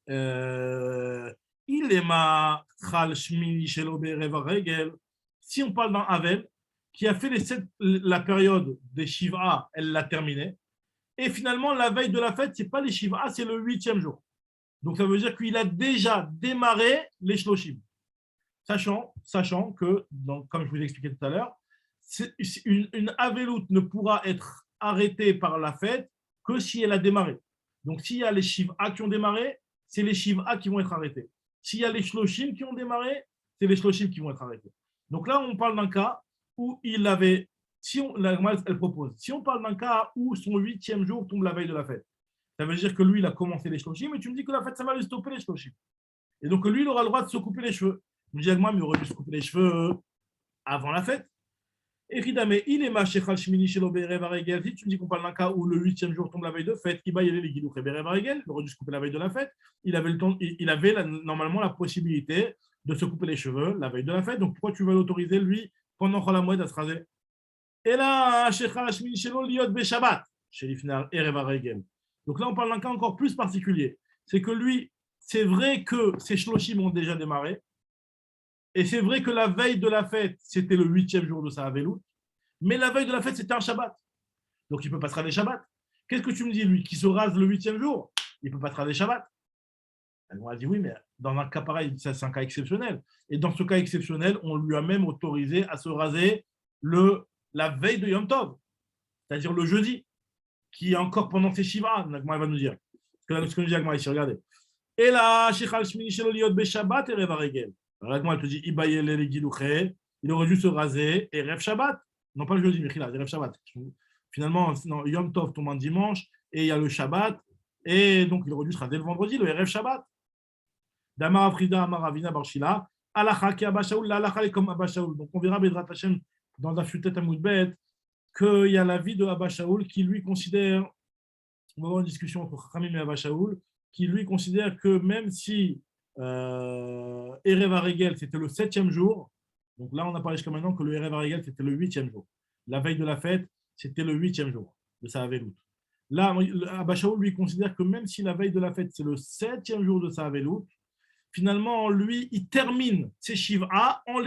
Il est ma chal shmini shelo be'erev regel. Si on parle d'un Havel qui a fait la période des Shiv'a, elle l'a terminée. Et finalement, la veille de la fête, ce n'est pas les Shiv'a, c'est le 8e jour. Donc ça veut dire qu'il a déjà démarré les Shloshim. Sachant que, donc, comme je vous ai expliqué tout à l'heure, une Havelout ne pourra être arrêtée par la fête que si elle a démarré. Donc s'il y a les Shiv'a qui ont démarré, c'est les Shiv'a qui vont être arrêtés. S'il y a les Shloshim qui ont démarré, c'est les Shloshim qui vont être arrêtés. Donc là, on parle d'un cas où il avait, elle propose, si on parle d'un cas où son 8e jour tombe la veille de la fête, ça veut dire que lui, il a commencé les Shloshim, mais tu me dis que la fête, ça va lui stopper les Shloshim. Et donc lui, il aura le droit de se couper les cheveux. Je me dis, moi, il aurait dû se couper les cheveux avant la fête. Et Ridame, il est ma shechal shmini shelo be'erev haregel. Si tu me dis qu'on parle d'un cas où le 8e jour tombe la veille de fête, il aurait dû se couper la veille de la fête. Il avait le temps, il avait normalement la possibilité de se couper les cheveux la veille de la fête. Donc pourquoi tu vas l'autoriser lui pendant Chol HaMoed à se raser? Et là, shechal shmini shelo liot be'shabbat chez l'ifnar erev haregel. Donc là, on parle d'un cas encore plus particulier. C'est que lui, c'est vrai que ses shloshim ont déjà démarré. Et c'est vrai que la veille de la fête, c'était le 8e jour de sa Havelout, mais la veille de la fête, c'était un Shabbat. Donc, il ne peut pas se raser Shabbat. Qu'est-ce que tu me dis, lui, qui se rase le 8e jour? Il ne peut pas se raser Shabbat. On a dit oui, mais dans un cas pareil, ça, c'est un cas exceptionnel. Et dans ce cas exceptionnel, on lui a même autorisé à se raser la veille de Yom Tov, c'est-à-dire le jeudi, qui est encore pendant ses Shiva. L'Agmara va nous dire. Ce que nous dit l'Agmara ici, regardez. Et là, Shechal Shmini Shelo Liot Beshabbat et Reva Regel. Alors, elle te dit, il aurait dû se raser et Rev Shabbat. Non, pas le jeudi, mais Rev Shabbat. Finalement, non, Yom Tov tombe un dimanche et il y a le Shabbat, et donc il aurait dû se raser le vendredi, le Erev Shabbat. Damar Afrida, Amar Ravina Barshila, Alacha ki Abba Shaul, la Alacha est comme Abba Shaul. Donc on verra Bedrat Hashem dans la Futet Amoudbet qu'il y a l'avis de Abba Shaul qui lui considère, on va avoir une discussion entre Khamim et Abba Shaul, qui lui considère que même si Erev Haregel c'était le 7e jour, donc là on a parlé jusqu'à maintenant que le Erev Haregel c'était le 8e jour. La veille de la fête, c'était le 8e jour de sa Avelout. Là, Abba Shaul lui considère que même si la veille de la fête c'est le 7e jour de sa Avelout, finalement, lui, il termine ses Shiva en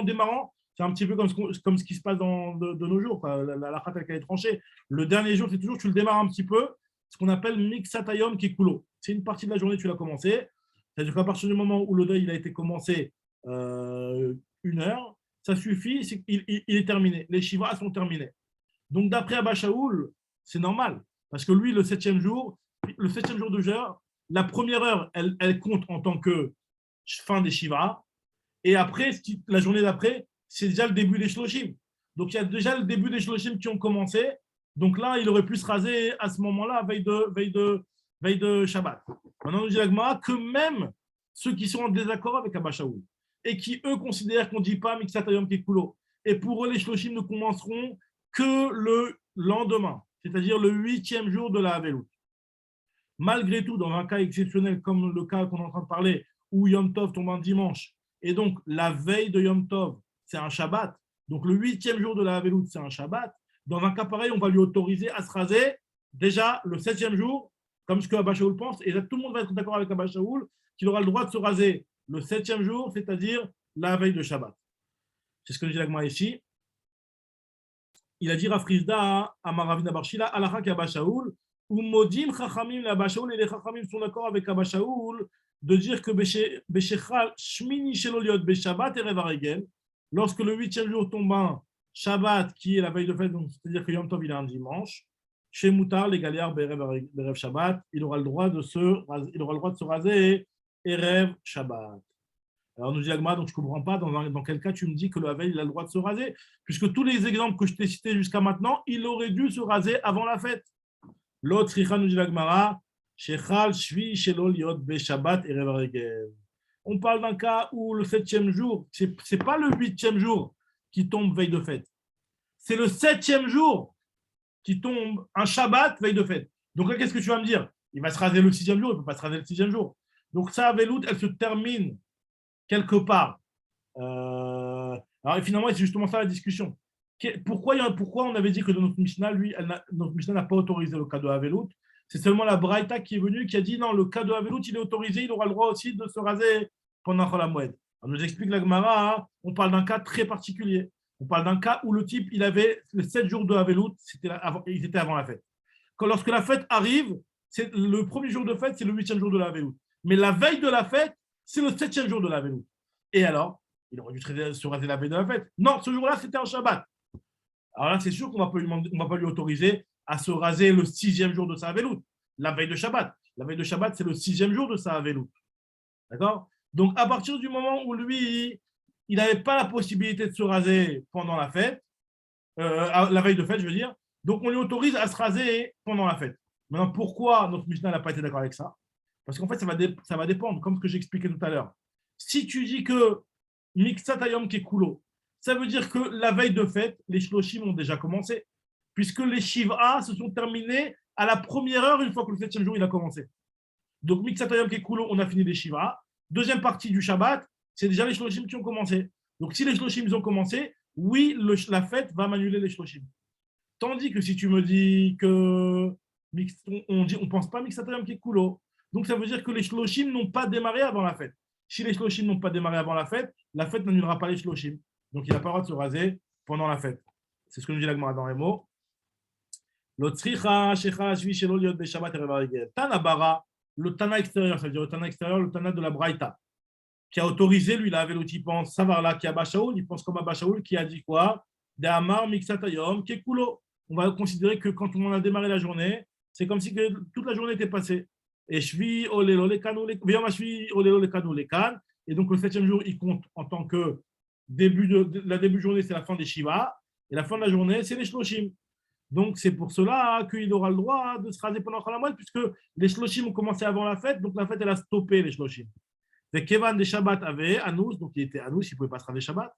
démarrant. C'est un petit peu comme ce qui se passe de nos jours. La khat elle est tranchée. Le dernier jour, c'est toujours, tu le démarres un petit peu, ce qu'on appelle Miksatayom Kikulo. C'est une partie de la journée, tu l'as commencé. C'est-à-dire qu'à partir du moment où le deuil il a été commencé 1 heure, ça suffit, il est terminé. Les Shiva sont terminés. Donc, d'après Abba Shaul, c'est normal. Parce que lui, le 7e jour de Jeur, la première heure, elle compte en tant que fin des Shiva. Et après, la journée d'après, c'est déjà le début des Shloshim. Donc, il y a déjà le début des Shloshim qui ont commencé. Donc là, il aurait pu se raser à ce moment-là, veille de Shabbat. Maintenant, nous dit la Gemara que même ceux qui sont en désaccord avec Abba Shaul et qui, eux, considèrent qu'on ne dit pas Miksatayom Kekulo, et pour eux, les Shloshim ne commenceront que le lendemain, c'est-à-dire le 8e jour de la Avelout. Malgré tout, dans un cas exceptionnel comme le cas qu'on est en train de parler, où Yom Tov tombe un dimanche, et donc la veille de Yom Tov, c'est un Shabbat, donc le 8e jour de la Avelout, c'est un Shabbat, dans un cas pareil, on va lui autoriser à se raser déjà le 7e jour, comme ce que Abba Shaul pense, et là, tout le monde va être d'accord avec Abba Shaul, qu'il aura le droit de se raser le 7e jour, c'est-à-dire la veille de Shabbat. C'est ce que dit la Gemara ici. Il a dit Rafrizda à Maravina Barshila, Alachak Abba Shaul, ou Modim Chachamim la Abba Shaul, et les Chachamim sont d'accord avec Abba Shaul de dire que Beshechal Shmini Sheloliot Beshabbat et Revaregel, lorsque le 8e jour tombe un Shabbat, qui est la veille de fête, c'est-à-dire que Yom Tov il est un dimanche, chez Moutar, les Galiars Berev Shabbat, il aura le droit de se raser Erev Shabbat. Alors nous dit Agma, donc je ne comprends pas dans quel cas tu me dis que le Havel il a le droit de se raser, puisque tous les exemples que je t'ai cités jusqu'à maintenant, il aurait dû se raser avant la fête. L'autre Richa nous dit l'Agmara, Shechal Shvi Shelol Yod Be Shabbat Erev Haregel. On parle d'un cas où le 7e jour, ce n'est pas le 8e jour qui tombe veille de fête, c'est le 7e jour qui tombe un Shabbat veille de fête. Donc là, qu'est-ce que tu vas me dire? Il va se raser le 6e jour, il ne peut pas se raser le 6e jour. Donc ça, Avelout, elle se termine quelque part. Alors finalement, c'est justement ça la discussion. Pourquoi on avait dit que dans notre Mishnah, notre Mishnah n'a pas autorisé le cas de Avelout? C'est seulement la Braïta qui est venue qui a dit non, le cas de Avelout, il est autorisé, il aura le droit aussi de se raser pendant la Moed. On nous explique la Gemara, on parle d'un cas très particulier. On parle d'un cas où le type, il avait les 7 jours de Avelout, ils étaient avant la fête. Lorsque la fête arrive, le premier jour de fête, c'est le 8e jour de la Avelout. Mais la veille de la fête, c'est le 7e jour de la Avelout. Et alors, il aurait dû se raser la veille de la fête. Non, ce jour-là, c'était un Shabbat. Alors là, c'est sûr qu'on ne va pas lui autoriser à se raser le 6e jour de sa Avelout, la veille de Shabbat. La veille de Shabbat, c'est le 6e jour de sa Avelout. D'accord? Donc, à partir du moment où lui, il n'avait pas la possibilité de se raser pendant la fête, la veille de fête, je veux dire, donc on lui autorise à se raser pendant la fête. Maintenant, pourquoi notre Mishnah n'a pas été d'accord avec ça? Parce qu'en fait, ça va dépendre, comme ce que j'expliquais tout à l'heure. Si tu dis que Miksatayom Kekulo, ça veut dire que la veille de fête, les Shloshim ont déjà commencé, puisque les Shiva se sont terminés à la première heure, une fois que le 7e jour il a commencé. Donc, Miksatayom Kekulo, on a fini les Shiva. Deuxième partie du Shabbat, c'est déjà les Shloshim qui ont commencé. Donc, si les Shloshim ont commencé, oui, la fête va m'annuler les Shloshim. Tandis que si tu me dis que on ne pense pas Miksatayom Kekulo, donc ça veut dire que les Shloshim n'ont pas démarré avant la fête. Si les Shloshim n'ont pas démarré avant la fête n'annulera pas les Shloshim. Donc il n'a pas le droit de se raser pendant la fête. C'est ce que nous dit la Gemara dans les mots. Tanabara, le Tana extérieur, ça veut dire le Tana extérieur, le Tana de la Braïta, qui a autorisé, lui, la Avelout, il pense, Savarla, qui a Abba Shaul, il pense comme Abba Shaul, qui a dit quoi? De Amar Miksatayom Kekulo. On va considérer que quand on a démarré la journée, c'est comme si que toute la journée était passée. Et Shvi Olelo Lekanu Lekan. Et donc le 7e jour, il compte en tant que début de journée, c'est la fin des Shiva. Et la fin de la journée, c'est les Shloshim. Donc, c'est pour cela qu'il aura le droit de se raser pendant Chol Hamoed, puisque les shloshim ont commencé avant la fête, donc la fête, elle a stoppé les shloshim. Et Kevan des Shabbat avait Anous, donc il était Anous, il ne pouvait pas se raser Shabbat.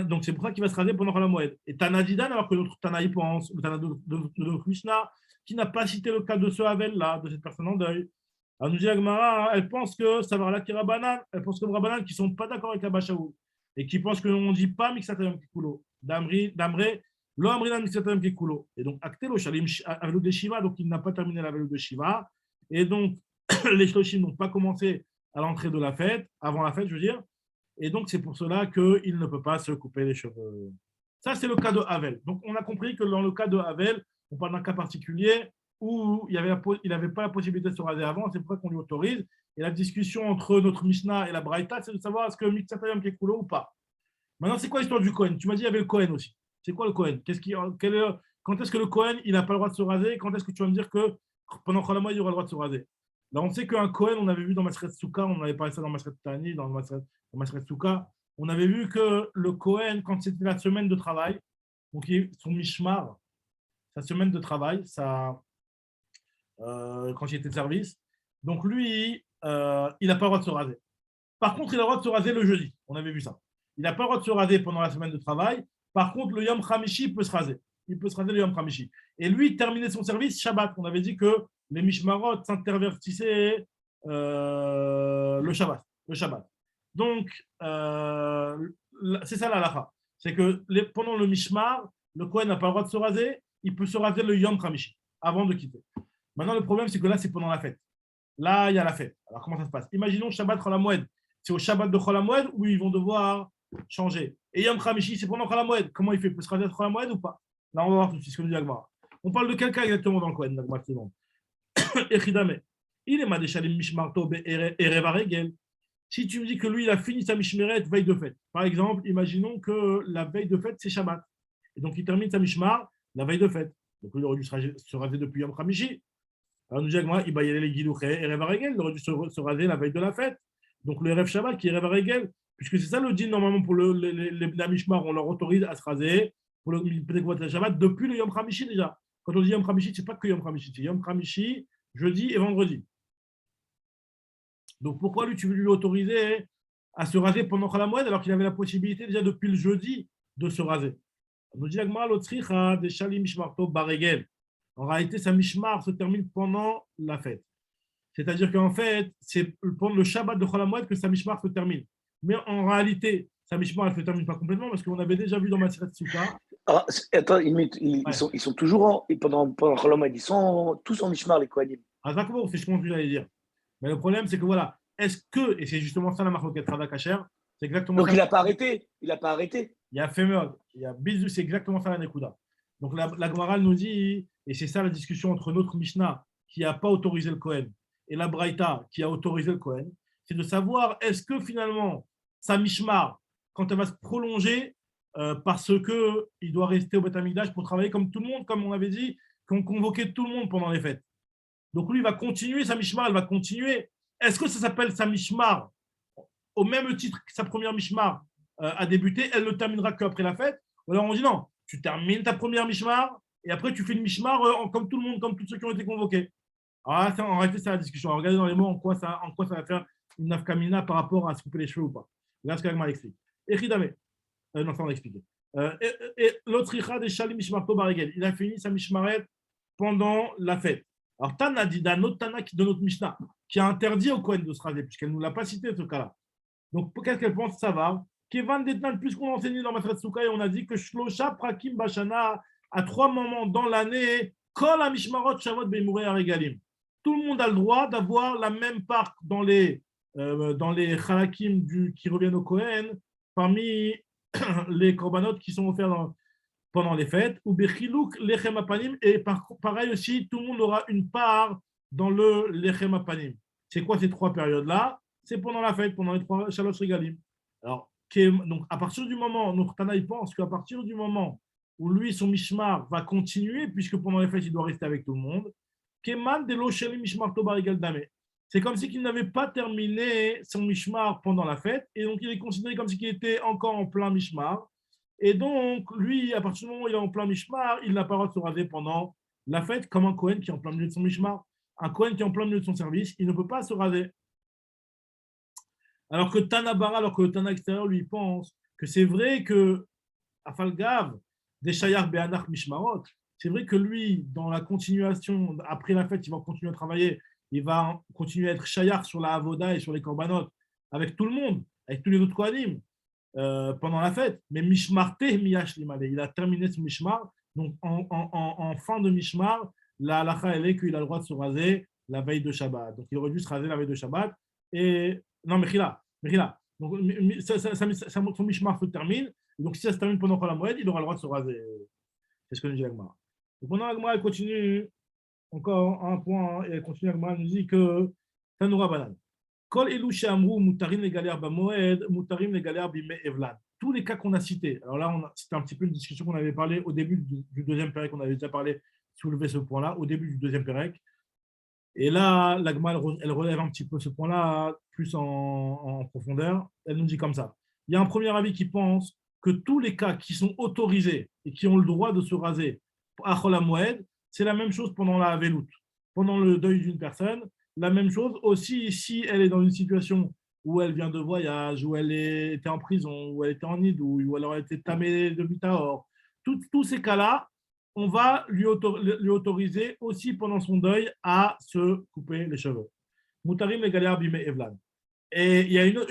Donc, c'est pour ça qu'il va se raser pendant Chol Hamoed. Et Tana Didan, alors que notre Tana y pense, le Tana de notre Mishnah, qui n'a pas cité le cas de ce Havel-là, de cette personne en deuil. Alors, nous dit Agmara, elle pense que ça va la Kirabanan, elle pense que les Rabanan qui ne sont pas d'accord avec Abba Shaul et qui pensent qu'on ne dit pas Mixatayom Kikulo. D'Amré, Lo Amrinan Mixatayom Kikulo. Et donc, Aktelo, Shalim Avelo de Shiva, donc il n'a pas terminé la Avelo de Shiva. Et donc, les Shloshim n'ont pas commencé à l'entrée de la fête, avant la fête, je veux dire. Et donc, c'est pour cela qu'il ne peut pas se couper les cheveux. Ça, c'est le cas de Havel. Donc, on a compris que dans le cas de Havel, on parle d'un cas particulier où il n'avait pas la possibilité de se raser avant, c'est pour ça qu'on lui autorise. Et la discussion entre notre Mishnah et la Braïta, c'est de savoir est-ce que Mixatayom Kekulo ou pas. Maintenant, c'est quoi l'histoire du Kohen? Tu m'as dit qu'il y avait le Kohen aussi. C'est quoi le Kohen? Quand est-ce que le Kohen il n'a pas le droit de se raser? Quand est-ce que tu vas me dire que pendant Chol Hamoed, il aura le droit de se raser? Là, on sait qu'un Kohen, on avait vu dans Maseret Souka, on avait parlé ça dans Maseret Tani, dans Maseret Souka, on avait vu que le Kohen, quand c'était la semaine de travail, donc son mishmar, sa semaine de travail, quand il était de service, donc lui, il n'a pas le droit de se raser. Par contre, il a le droit de se raser le jeudi. On avait vu ça. Il n'a pas le droit de se raser pendant la semaine de travail. Par contre, le Yom Hamishi peut se raser. Il peut se raser le Yom Hamishi. Et lui, il terminait son service Shabbat. On avait dit que les Mishmarot s'intervertissaient le Shabbat. Donc, c'est ça la halakha. C'est que pendant le Mishmar, le Kohen n'a pas le droit de se raser. Il peut se raser le Yom Hamishi avant de quitter. Maintenant, le problème, c'est que là, c'est pendant la fête. Là, il y a la fête. Alors, comment ça se passe? Imaginons Shabbat Chol Hamoed. C'est au Shabbat de Chol Hamoed où ils vont devoir changer. Et Yom Hamishi, c'est pendant Chol Hamoed. Comment il fait? Il peut se raser Chol Hamoed ou pas? Là, on va voir tout de suite ce que nous dit Agmara. On parle de quel cas exactement dans le Kohen? Echidame. Il est Madeshalim Mishmarto Ereva Regel. Si tu me dis que lui, il a fini sa Mishmeret veille de fête. Par exemple, imaginons que la veille de fête, c'est Shabbat. Et donc, il termine sa Mishmar la veille de fête. Donc, il aurait dû se raser depuis Yom Hamishi. Alors, nous dit Agmara, il aurait dû se raser la veille de la fête. Donc, le Erev Shabbat qui est Erev Regel, puisque c'est ça le din normalement pour la Mishmar, on leur autorise à se raser pour le Shabbat depuis le Yom Hamishi déjà. Quand on dit Yom Hamishi, ce n'est pas que Yom Hamishi, c'est Yom Hamishi, jeudi et vendredi. Donc, pourquoi lui, tu veux lui autoriser à se raser pendant Chol Hamoed alors qu'il avait la possibilité déjà depuis le jeudi de se raser? On nous dit Agmara, l'Otzricha, des Shalim Mishmarto Baregel. En réalité, sa Mishmar se termine pendant la fête. C'est-à-dire qu'en fait, c'est pendant le Shabbat de Chol Hamoed que sa Mishmar se termine. Mais en réalité, sa Mishmar, elle ne se termine pas complètement parce qu'on avait déjà vu dans Maseret Souka. Ah, attends, ils sont toujours pendant Chol Hamoed, ils sont tous en Mishmar, les Kohanim. Ah, d'accord, c'est ce que j'allais dire. Mais le problème, c'est que voilà, est-ce que, et c'est justement ça la marque Rava Kacher, c'est exactement donc ça. Donc il n'a pas arrêté. Il y a Femer, il y a Bizu, c'est exactement ça la Nekuda. Donc la Gemara nous dit, et c'est ça la discussion entre notre Mishnah qui n'a pas autorisé le Kohen et la Braïta qui a autorisé le Kohen, c'est de savoir est-ce que finalement sa Mishmar, quand elle va se prolonger, parce qu'il doit rester au Beth Amikdash pour travailler comme tout le monde, comme on avait dit, qu'on convoquait tout le monde pendant les fêtes. Donc lui, il va continuer, sa Mishmar, elle va continuer. Est-ce que ça s'appelle sa Mishmar au même titre que sa première Mishmar a débuté, elle ne terminera qu'après la fête? Ou alors on dit non, tu termines ta première Mishmar et après tu fais une Mishmar comme tout le monde, comme tous ceux qui ont été convoqués. Alors là, en réalité, c'est la discussion. Alors, regardez dans les mots en quoi ça va faire une nafkamina par rapport à se couper les cheveux ou pas. Regarde ce qu'Agmara explique. Echidame. Non, ça on a expliqué. Et l'autre Icha des Shalim Mishmarto Baregel. Il a fini sa Mishmaret pendant la fête. Alors, Tana dit d'un autre Tana de notre Mishnah qui a interdit au Kohen de se raser, puisqu'elle ne nous l'a pas cité ce cas-là. Donc, qu'est-ce qu'elle pense? Ça va. Kevan Detnan, puisqu'on a enseigné dans Maseret Souka et on a dit que Shlosha Prakim Bashana, à 3 moments dans l'année, Kol HaMishmarot Shavot Beimurei Haregalim. Tout le monde a le droit d'avoir la même part dans les Chalakim qui reviennent au Kohen, parmi les Korbanot qui sont offerts pendant les fêtes, ou Bechiluk Lechem Apanim, et pareil aussi, tout le monde aura une part dans le Lechem Apanim. C'est quoi ces 3 périodes-là? C'est pendant la fête, pendant les 3 Shalosh Regalim. Alors, donc, à partir du moment, notre Tana pense qu'à partir du moment où lui, son Mishmar va continuer, puisque pendant les fêtes, il doit rester avec tout le monde, Keman de l'Osheli Mishmar Toba Regal Dame. C'est comme si il n'avait pas terminé son Mishmar pendant la fête, et donc il est considéré comme s'il était encore en plein Mishmar. Et donc, lui, à partir du moment où il est en plein Mishmar, il n'a pas le droit de se raser pendant la fête, comme un Kohen qui est en plein milieu de son Mishmar. Un Kohen qui est en plein milieu de son service, il ne peut pas se raser. Alors que Tanabara, alors que le Tana extérieur, lui, pense que c'est vrai que Afalgav, des Shayar Be'anach Mishmarot, c'est vrai que lui, dans la continuation, après la fête, il va continuer à travailler, il va continuer à être Shayar sur la Avoda et sur les Korbanot, avec tout le monde, avec tous les autres Kohanim, pendant la fête. Mais Mishmarte Miyash Limale, il a terminé son Mishmar, donc en fin de Mishmar, la halakha, elle est qu'il a le droit de se raser la veille de Shabbat. Donc il aurait dû se raser la veille de Shabbat. Et non, Mechila. Donc son Mishmar se termine. Donc si ça se termine pendant la Moed, il aura le droit de se raser. C'est ce que nous dit l'Agmara. Donc pendant l'Agmara, elle continue encore un point, et elle continue l'Agmara, elle nous dit que Tanoura Banan. Kol Elou Sheamrou Mutarim les galères Bamoed, Mutarim les galères Bime Evlan. Tous les cas qu'on a cités. Alors là, c'était un petit peu une discussion qu'on avait parlé au début du deuxième pérec, on avait déjà parlé, soulevé ce point-là, au début du deuxième pérec. Et là, l'Agma, elle relève un petit peu ce point-là, plus en profondeur. Elle nous dit comme ça. Il y a un premier avis qui pense que tous les cas qui sont autorisés et qui ont le droit de se raser à Chol HaMoed, c'est la même chose pendant la Avelout, pendant le deuil d'une personne. La même chose aussi si elle est dans une situation où elle vient de voyage, où elle était en prison, où elle était en nid, où elle aurait été tamée de Bitaor. Tous ces cas-là, on va lui autoriser aussi pendant son deuil à se couper les cheveux. Moutarim le galère bime evlan. Et il y a une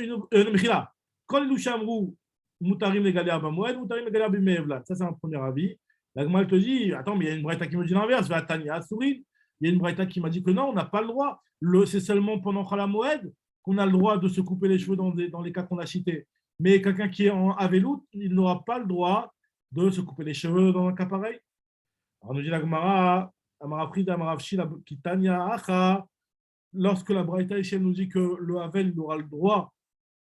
mechila. Quand les louchamrou, moutarim le galère bamoued, moutarim le galère bime evlan. Ça, c'est un premier avis. La Gemara te dit, attends, mais il y a une braïta qui me dit l'inverse. Vatania Sourid. Il y a une braïta qui m'a dit que non, on n'a pas le droit. C'est seulement pendant Khala Moed qu'on a le droit de se couper les cheveux dans les cas qu'on a cités. Mais quelqu'un qui est en Avelout, il n'aura pas le droit de se couper les cheveux dans un cas pareil. Alors nous dit la Gemara, lorsque la Braïta ici nous dit que le Havel aura le droit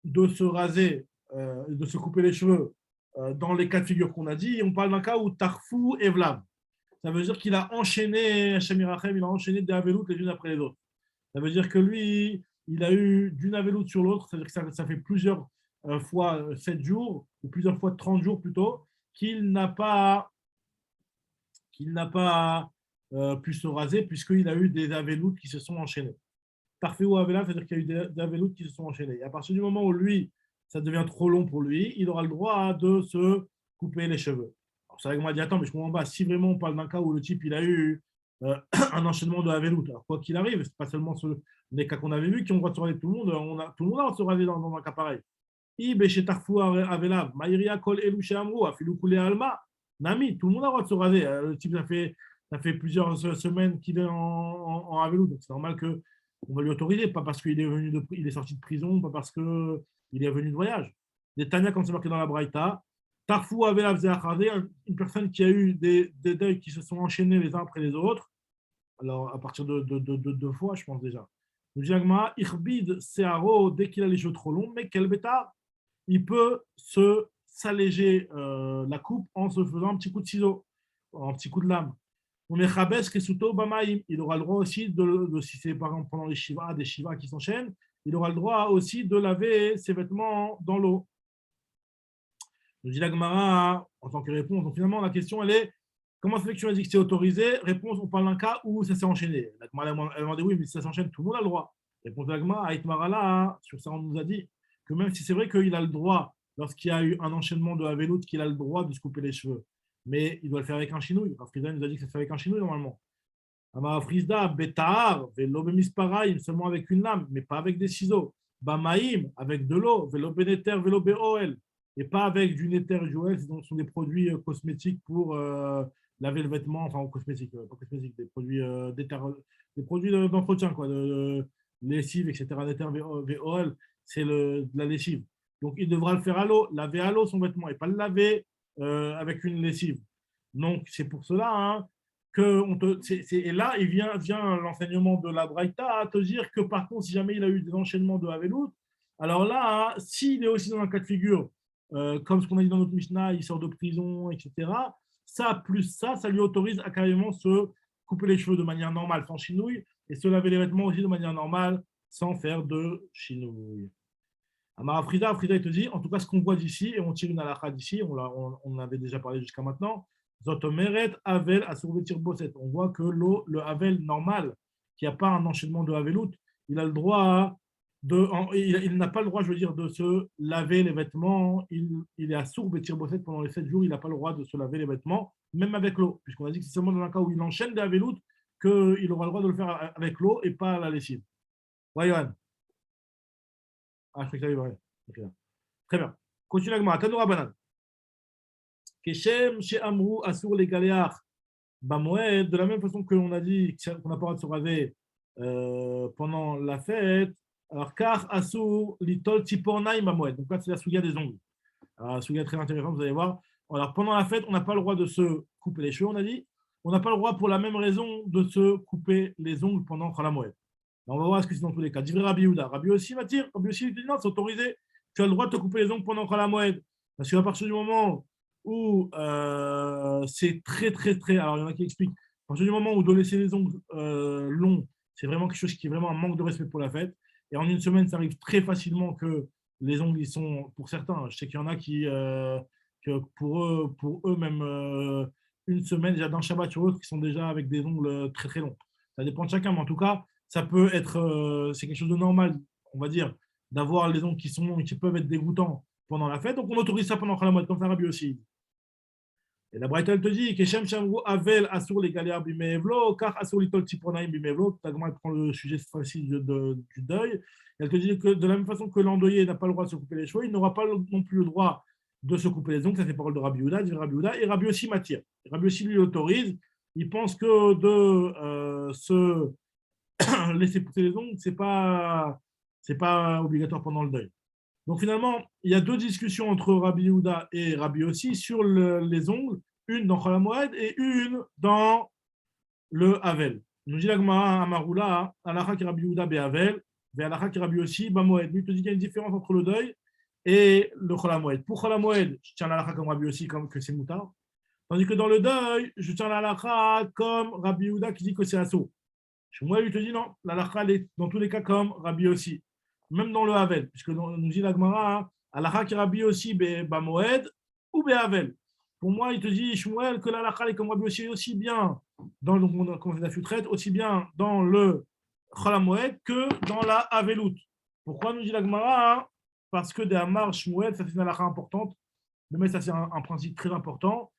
de se raser, de se couper les cheveux dans les cas de figure qu'on a dit, on parle d'un cas où Tarfou et Vlav. Ça veut dire qu'il a enchaîné, Hashem Irachem, il a enchaîné des Havelout les unes après les autres. Ça veut dire que lui, il a eu d'une Havelout sur l'autre, c'est-à-dire que ça fait plusieurs fois 7 jours, ou plusieurs fois 30 jours plutôt, qu'il n'a pas pu se raser puisqu'il a eu des Aveloutes qui se sont enchaînés. Parfait ou Avela, c'est-à-dire qu'il y a eu des Aveloutes qui se sont enchaînés. Et à partir du moment où lui, ça devient trop long pour lui, il aura le droit de se couper les cheveux. Alors ça m'a dit, attends, mais je comprends pas, si vraiment on parle d'un cas où le type, il a eu un enchaînement de Aveloutes, alors quoi qu'il arrive, c'est pas seulement les cas qu'on avait vus qui ont le droit de se raser, tout le monde a le droit de se raser dans un cas pareil. Nami, tout le monde a le droit de se raser. Le type, ça fait plusieurs semaines qu'il est en Avelout, donc c'est normal qu'on va lui autoriser, pas parce qu'il il est sorti de prison, pas parce qu'il est venu de voyage. Les Tania, comme c'est marqué dans la Braïta, Tarfou Avela Vzeachade, une personne qui a eu des deuils qui se sont enchaînés les uns après les autres, alors à partir de 2 fois, je pense déjà. Le Jagma, Irbid Searo, dès qu'il a les cheveux trop longs, mais quel bêtard, il peut s'alléger la coupe en se faisant un petit coup de ciseau, un petit coup de lame. Il aura le droit aussi, si c'est par exemple pendant les shivas, des shivas qui s'enchaînent, il aura le droit aussi de laver ses vêtements dans l'eau. Nous dit la Gemara en tant que réponse. Donc finalement, la question, elle est comment ça fait que tu as dit que c'est autorisé? Réponse, on parle d'un cas où ça s'est enchaîné. La Gemara, elle m'a dit oui, mais si ça s'enchaîne, tout le monde a le droit. Réponse de la Gemara, Aïtmara là, sur ça, on nous a dit que même si c'est vrai qu'il a le droit, lorsqu'il y a eu un enchaînement de Havelout, qu'il a le droit de se couper les cheveux. Mais il doit le faire avec un chinouille. Frisda nous a dit que ça se fait avec un chinouille normalement. Frisda, Betar, Velo Bemispareil, seulement avec une lame, mais pas avec des ciseaux. Bamaïm, avec de l'eau, Velo Beneter, Velo Beoel, et pas avec du Neter et Joël, ce sont des produits cosmétiques pour laver le vêtement, enfin cosmétiques, pas cosmétiques, des produits d'entretien, quoi, de lessive, etc. Neter, Veoel, c'est de la lessive. Donc, il devra le faire à l'eau, laver à l'eau son vêtement et pas le laver avec une lessive. Donc, c'est pour cela et là, il vient l'enseignement de la Braïta à te dire que par contre, si jamais il a eu des enchaînements de Havelout, alors là, s'il est aussi dans un cas de figure, comme ce qu'on a dit dans notre Mishnah, il sort de prison, etc., ça lui autorise à carrément se couper les cheveux de manière normale, sans chinouille, et se laver les vêtements aussi de manière normale, sans faire de chinouille. Amara Frida, il te dit, en tout cas, ce qu'on voit d'ici, et on tire une halakha d'ici, on avait déjà parlé jusqu'à maintenant, Zotomeret, Avel, Asurvetir Bosset. On voit que le Avel normal, qui n'a pas un enchaînement de Avelout, il a le droit il n'a pas le droit, je veux dire, de se laver les vêtements. Il est à Survetir Bosset pendant les 7 jours, il n'a pas le droit de se laver les vêtements, même avec l'eau, puisqu'on a dit que c'est seulement dans un cas où il enchaîne des Avelout qu'il aura le droit de le faire avec l'eau et pas la lessive. Ouais, Yohan. Ah, je crois que ça y est, ouais. Très bien. Continue avec moi. Tanoura Banan. Keshem, chez Amrou, Assour, les Galéars, Bamoed, de la même façon que l'on a dit qu'on n'a pas le droit de se raser pendant la fête, alors car Assour, Litol, Tipornaï, Bamoed. Donc là, c'est la souga des ongles. Alors, la souga très intéressante, vous allez voir. Alors pendant la fête, on n'a pas le droit de se couper les cheveux, on a dit. On n'a pas le droit, pour la même raison, de se couper les ongles pendant Khalamoued. On va voir ce que c'est dans tous les cas. Divrei Rabbi Yehuda. Rabbi aussi m'attire. Rabbi aussi il dit non, c'est autorisé. Tu as le droit de te couper les ongles pendant Khalamoued. Parce qu'à partir du moment où c'est très, très, très. Alors, il y en a qui expliquent. À partir du moment où de laisser les ongles longs, c'est vraiment quelque chose qui est vraiment un manque de respect pour la fête. Et en une semaine, ça arrive très facilement que les ongles, ils sont, pour certains, je sais qu'il y en a qui, que pour eux même, une semaine, déjà d'un Shabbat sur l'autre, qui sont déjà avec des ongles très, très longs. Ça dépend de chacun, mais en tout cas, ça peut être, c'est quelque chose de normal, on va dire, d'avoir les ongles qui sont longs et qui peuvent être dégoûtants pendant la fête. Donc, on autorise ça pendant Khalamoued, comme ça, Rabbi aussi. Et la Braïta, elle te dit que Shem Shamru Avel Asur les Galéas Bimevlo, car Asur Litol Tipronaim Bimevlo. Tagma prend le sujet cette fois-ci du deuil. Elle te dit que de la même façon que l'endeuillé n'a pas le droit de se couper les cheveux, il n'aura pas non plus le droit de se couper les ongles. Ça, c'est parole de Rabbi Yehuda, dit Rabbi Yehuda. Et Rabbi aussi m'attire. Rabbi aussi lui autorise. Il pense que de se laisser pousser les ongles, c'est pas obligatoire pendant le deuil. Donc finalement, il y a deux discussions entre Rabbi Yehuda et Rabbi aussi sur les ongles, une dans Khalamoued et une dans le Havel. Nous dit la Gemara Amaroula, Alakha ki Rabbi Yehuda be Havel, ve Alakha ki Rabbi aussi Bamoed. Lui te dit qu'il y a une différence entre le deuil et le Khalamoued. Pour Khalamoued, je tiens l'Alakha comme Rabbi aussi, comme que c'est moutard. Tandis que dans le deuil, je tiens l'Alakha comme Rabbi Yehuda qui dit que c'est assaut. Moi, il te dit non, l'Alakha est dans tous les cas comme Rabbi aussi. Même dans le Havel, puisque nous dit la Gemara, Alakha qui Rabbi aussi Bamoed ou Havel. Pour moi, il te dit Shmuel que l'Alakha est comme Rabbi aussi bien dans la futrette, aussi bien dans le Khalamoued que dans la Havelout. Pourquoi nous dit la Gemara? Parce que des Amar Shmuel, ça c'est une Alakha importante, mais ça c'est un principe très important,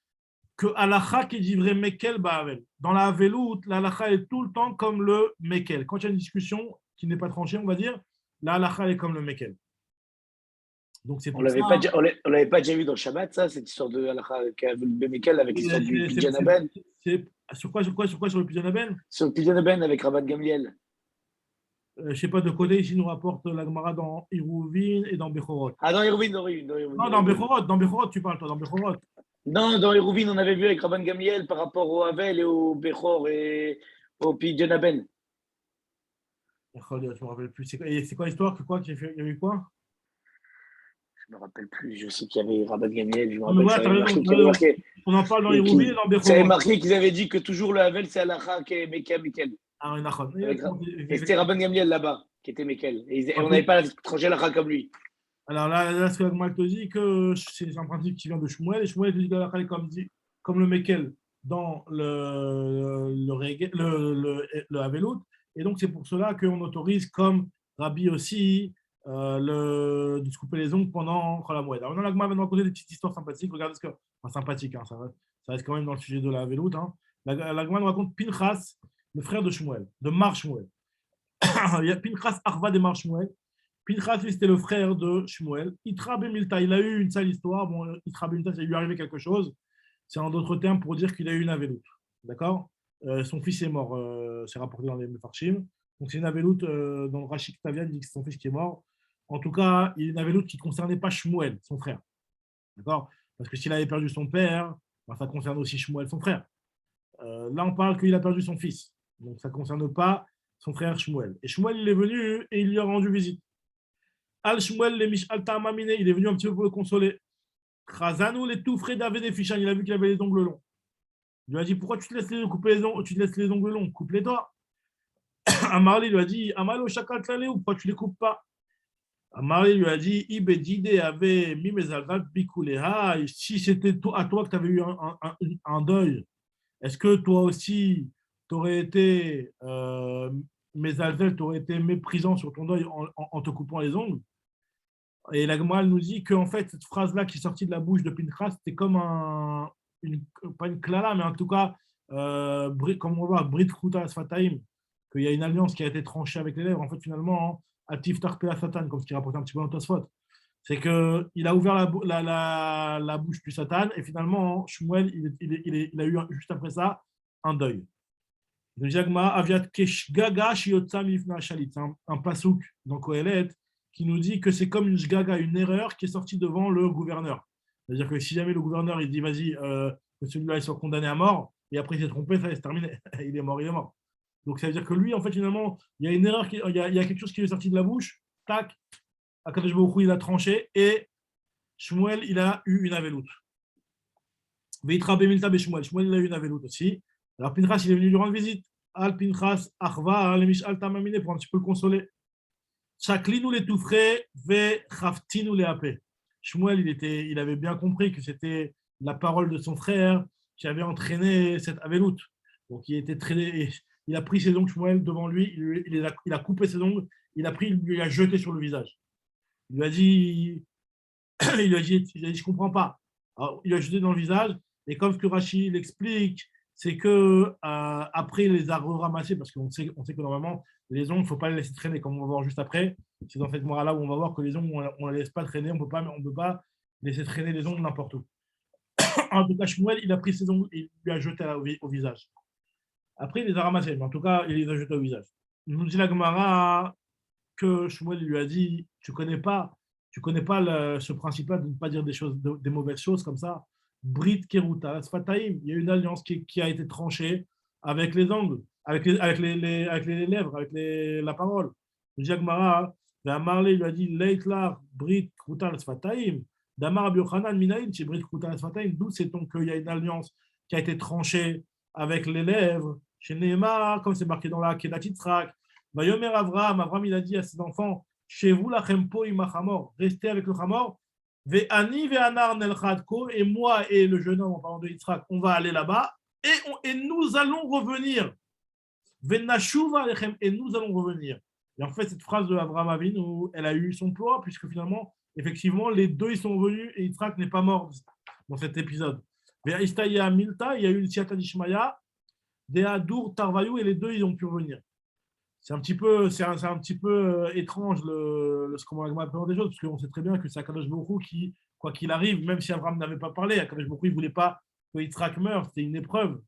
que Alakha qui dit vrai Mekel Bahavel. Dans la Havelout, l'Alakha est tout le temps comme le Mekel. Quand il y a une discussion qui n'est pas tranchée, on va dire, la halakha est comme le Mekel. Donc c'est pour ça. On l'avait pas déjà vu dans le Shabbat, ça, cette histoire de halakha le Mekel avec l'histoire du Pidyon Aben. Sur quoi sur le Pidyon Aben? Sur le Pidyon Aben avec Rabban Gamliel. Je ne sais pas de côté, ici nous rapporte la Gemara dans Iruvin et dans Bechorot. Ah, dans Iruvin. Non, dans Bechorot, tu parles, toi, dans Bechorot. Non, dans Iruvin, on avait vu avec Rabban Gamliel par rapport au Havel et au Bechor et au Pidyon Aben. Je ne me rappelle plus. C'est quoi l'histoire? Il y a eu quoi? Je ne me rappelle plus. Je sais qu'il y avait Rabban Gamliel. On en parle dans Iruvin et dans Bechorot. Ça avait marqué qu'ils avaient dit que toujours le Havel, c'est halakha qui est Mekel. Ah, et c'était Rabban Gamliel là-bas, qui était Mekel. Et on n'avait pas tranché halakha comme lui. Alors là, ce que Agma te dit, que c'est un principe qui vient de Shmuel. Et Shmuel te dit que l'halakha est comme le Mekel dans le Havelout. Et donc, c'est pour cela qu'on autorise, comme Rabbi aussi, de se couper les ongles pendant Khalamoued. Alors, l'Agma va nous raconter des petites histoires sympathiques. Regardez sympathique, hein, ça reste quand même dans le sujet de la Havelout. Hein. L'Agma nous raconte Pinchas, le frère de Shmuel, de Mar Shmuel. Il y a Pinchas Arva de Mar Shmuel. Pinchas, lui, c'était le frère de Shmuel. Itra Bemilta, il a eu une sale histoire. Bon, Itra Bemilta, ça lui est arrivé quelque chose. C'est en d'autres termes pour dire qu'il a eu une Havelout. D'accord? Son fils est mort, c'est rapporté dans les Mefarshim. Donc c'est une Havelout, dans le Rashi Ktavian, il dit que c'est son fils qui est mort. En tout cas, il y a une Havelout qui ne concernait pas Shmuel, son frère. D'accord? Parce que s'il avait perdu son père, ben, ça concerne aussi Shmuel, son frère. Là, on parle qu'il a perdu son fils. Donc ça ne concerne pas son frère Shmuel. Et Shmuel, il est venu et il lui a rendu visite. Al-Shmuel, le Mishal Ta'amamine, il est venu un petit peu pour le consoler. Chazanou, les tout frais d'Ave des Fichan, il a vu qu'il avait les ongles longs. Il lui a dit, pourquoi tu te laisses les ongles longs? Coupe-les toi. Amarli lui a dit, Amalo Shakal Tlale, ou pourquoi tu ne les coupes pas? Marie lui a dit, Ibedide avait mis mes alvat bikuleha. Si c'était à toi que tu avais eu un deuil, est-ce que toi aussi, tu aurais été, mes alvel, tu aurais été méprisant sur ton deuil en te coupant les ongles? Et la Gemara nous dit que en fait, cette phrase-là qui est sortie de la bouche de Pinchas, c'était comme pas une klala, mais en tout cas, comme on voit, Brit Khuta Sfataim, qu'il y a une alliance qui a été tranchée avec les lèvres. En fait, finalement, Atif Tarpela Satan, comme ce qui rapporte un petit peu dans Tosfot, c'est qu'il a ouvert la bouche du Satan, et finalement, Shmuel, il a eu juste après ça un deuil. Le Jagma Aviat Keshgaga Shiotza Mifna Shalit, un pasouk dans Kohelet qui nous dit que c'est comme une shgaga, une erreur qui est sortie devant le gouverneur. C'est-à-dire que si jamais le gouverneur il dit vas-y, que celui-là il soit condamné à mort, et après il s'est trompé, ça c'est terminé, il est mort, il est mort. Donc ça veut dire que lui, en fait, finalement, il y a une erreur, il y a quelque chose qui est sorti de la bouche, tac, Akadosh Baruch Hu, il a tranché, et Shmuel, il a eu une aveloute. Veitra Bemilta Beshmuel, Shmuel, il a eu une aveloute aussi. Alors Pinchas, il est venu lui rendre visite. Al Pinchas, Achva, Alemish Al Tamamine, pour un petit peu le consoler. Chaklinu les tout frais, ve chaftinu les apé. Shmuel, il avait bien compris que c'était la parole de son frère qui avait entraîné cette aveloute. Donc il était traîné, il a pris ses ongles, Shmuel, devant lui, il a coupé ses ongles, il lui a jeté sur le visage. Il lui a dit, je comprends pas. Alors, il lui a jeté dans le visage, et comme ce que Rashi l'explique, c'est que après il les a ramassés, parce qu'on sait que normalement les ongles, il ne faut pas les laisser traîner, comme on va voir juste après. C'est dans cette morale-là où on va voir que les ongles, on ne les laisse pas traîner, on ne peut pas laisser traîner les ongles n'importe où. En tout cas, Shmuel, il a pris ses ongles et il lui a jeté au visage. Après, il les a ramassés, mais en tout cas, il les a jetés au visage. Il nous dit la Gemara que Shmuel lui a dit, tu connais pas ce principe-là de ne pas dire des mauvaises choses comme ça. Brit Keruta, Sfataim, il y a une alliance qui a été tranchée avec les ongles, avec les lèvres, avec la parole. Le Jagmara, Marley lui a dit Leitlar, Brit Keruta, Sfataim, Damar Abiochanan, Minaïn, chez Brit Keruta, Sfataim, d'où sait-on qu'il y a une alliance qui a été tranchée avec les lèvres, chez Nehemar, comme c'est marqué dans la Kedat Yitzhak. Vayomer Avram, il a dit à ses enfants, chez vous, la Chempo Imachamor, restez avec le Chamor. Ve'ani ve'anar nelchadko, et moi et le jeune homme, en parlant de Yitzhak, on va aller là-bas et nous allons revenir. Ve'nashuva alechem, et nous allons revenir. Et en fait, cette phrase de Avraham Avinu, elle a eu son poids, puisque finalement, effectivement, les deux ils sont revenus et Yitzhak n'est pas mort dans cet épisode. Ve'istaya milta, il y a eu une siata d'Ishmaya, Deadur Tarvayu, et les deux ils ont pu revenir. C'est un petit peu étrange ce qu'on va apprendre des choses, parce qu'on sait très bien que c'est Akadosh Baruch Hu qui, quoi qu'il arrive, même si Abraham n'avait pas parlé, Akadosh Baruch Hu ne voulait pas que Yitzhak meure, c'était une épreuve.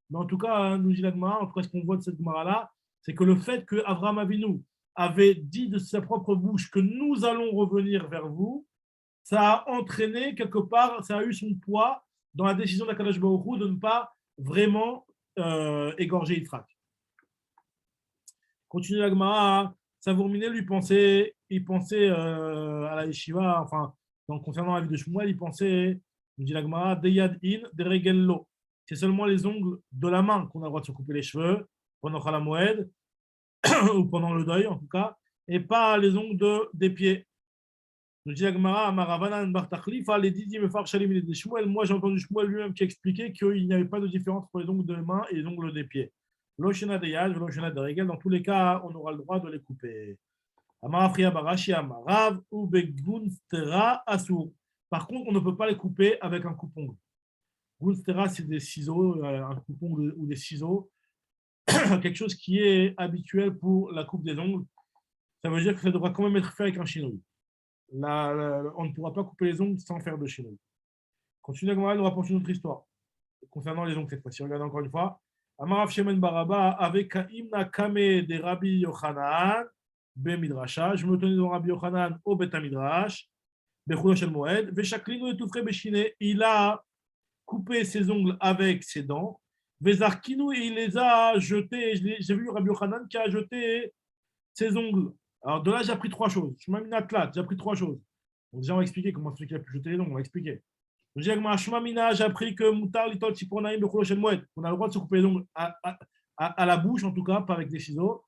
Mais en tout cas, nous dit la Gemara, en tout cas, ce qu'on voit de cette Gemara-là, c'est que le fait que Abraham Avinu avait dit de sa propre bouche que nous allons revenir vers vous, ça a entraîné quelque part, ça a eu son poids dans la décision d'Akadosh Baruch Hu de ne pas vraiment égorger Yitzhak. Continue la Gemara, Savourminé lui pensait, il pensait à la yeshiva, enfin, concernant la vie de Shmuel, il pensait, nous dit la Gemara, Deyad in, Deregello. C'est seulement les ongles de la main qu'on a le droit de se couper les cheveux pendant Chol HaMoed, ou pendant le deuil en tout cas, et pas les ongles des pieds. Nous dit la Gemara, Maravanan Bar Tachlifa, les Didi Mefar Shalim de Shmuel. Moi j'ai entendu Shmuel lui-même qui expliquait qu'il n'y avait pas de différence entre les ongles de la main et les ongles des pieds. L'Oshena de Yad, l'Oshena de Regel, dans tous les cas, on aura le droit de les couper. Amarafria Barashi Amarav ou Begunstera Asur. Par contre, on ne peut pas les couper avec un coupe-ongle. Gunstera, c'est des ciseaux, un coupe-ongle ou des ciseaux, quelque chose qui est habituel pour la coupe des ongles. Ça veut dire que ça devra quand même être fait avec un chinouille. On ne pourra pas couper les ongles sans faire de chinouille. Continue à nous rapporter une autre histoire concernant les ongles cette fois-ci. Regardez encore une fois. Amarav Shemen Baraba avec Imna Kame de Rabbi Yochanan be Midrasha. Je me tenais devant Rabbi Yochanan au Bet Midrash, Bechouda Shel Moed. Veshaklinu et Toufre Beshine. Il a coupé ses ongles avec ses dents. Vezarkinu et il les a jetés. J'ai vu Rabbi Yochanan qui a jeté ses ongles. Alors de là, j'ai appris trois choses. Je m'ai mis athlète, j'ai appris trois choses. Donc déjà, on va expliquer comment celui qui a pu jeter les ongles. On va expliquer. J'ai appris que on a le droit de se couper les ongles à la bouche, en tout cas, pas avec des ciseaux,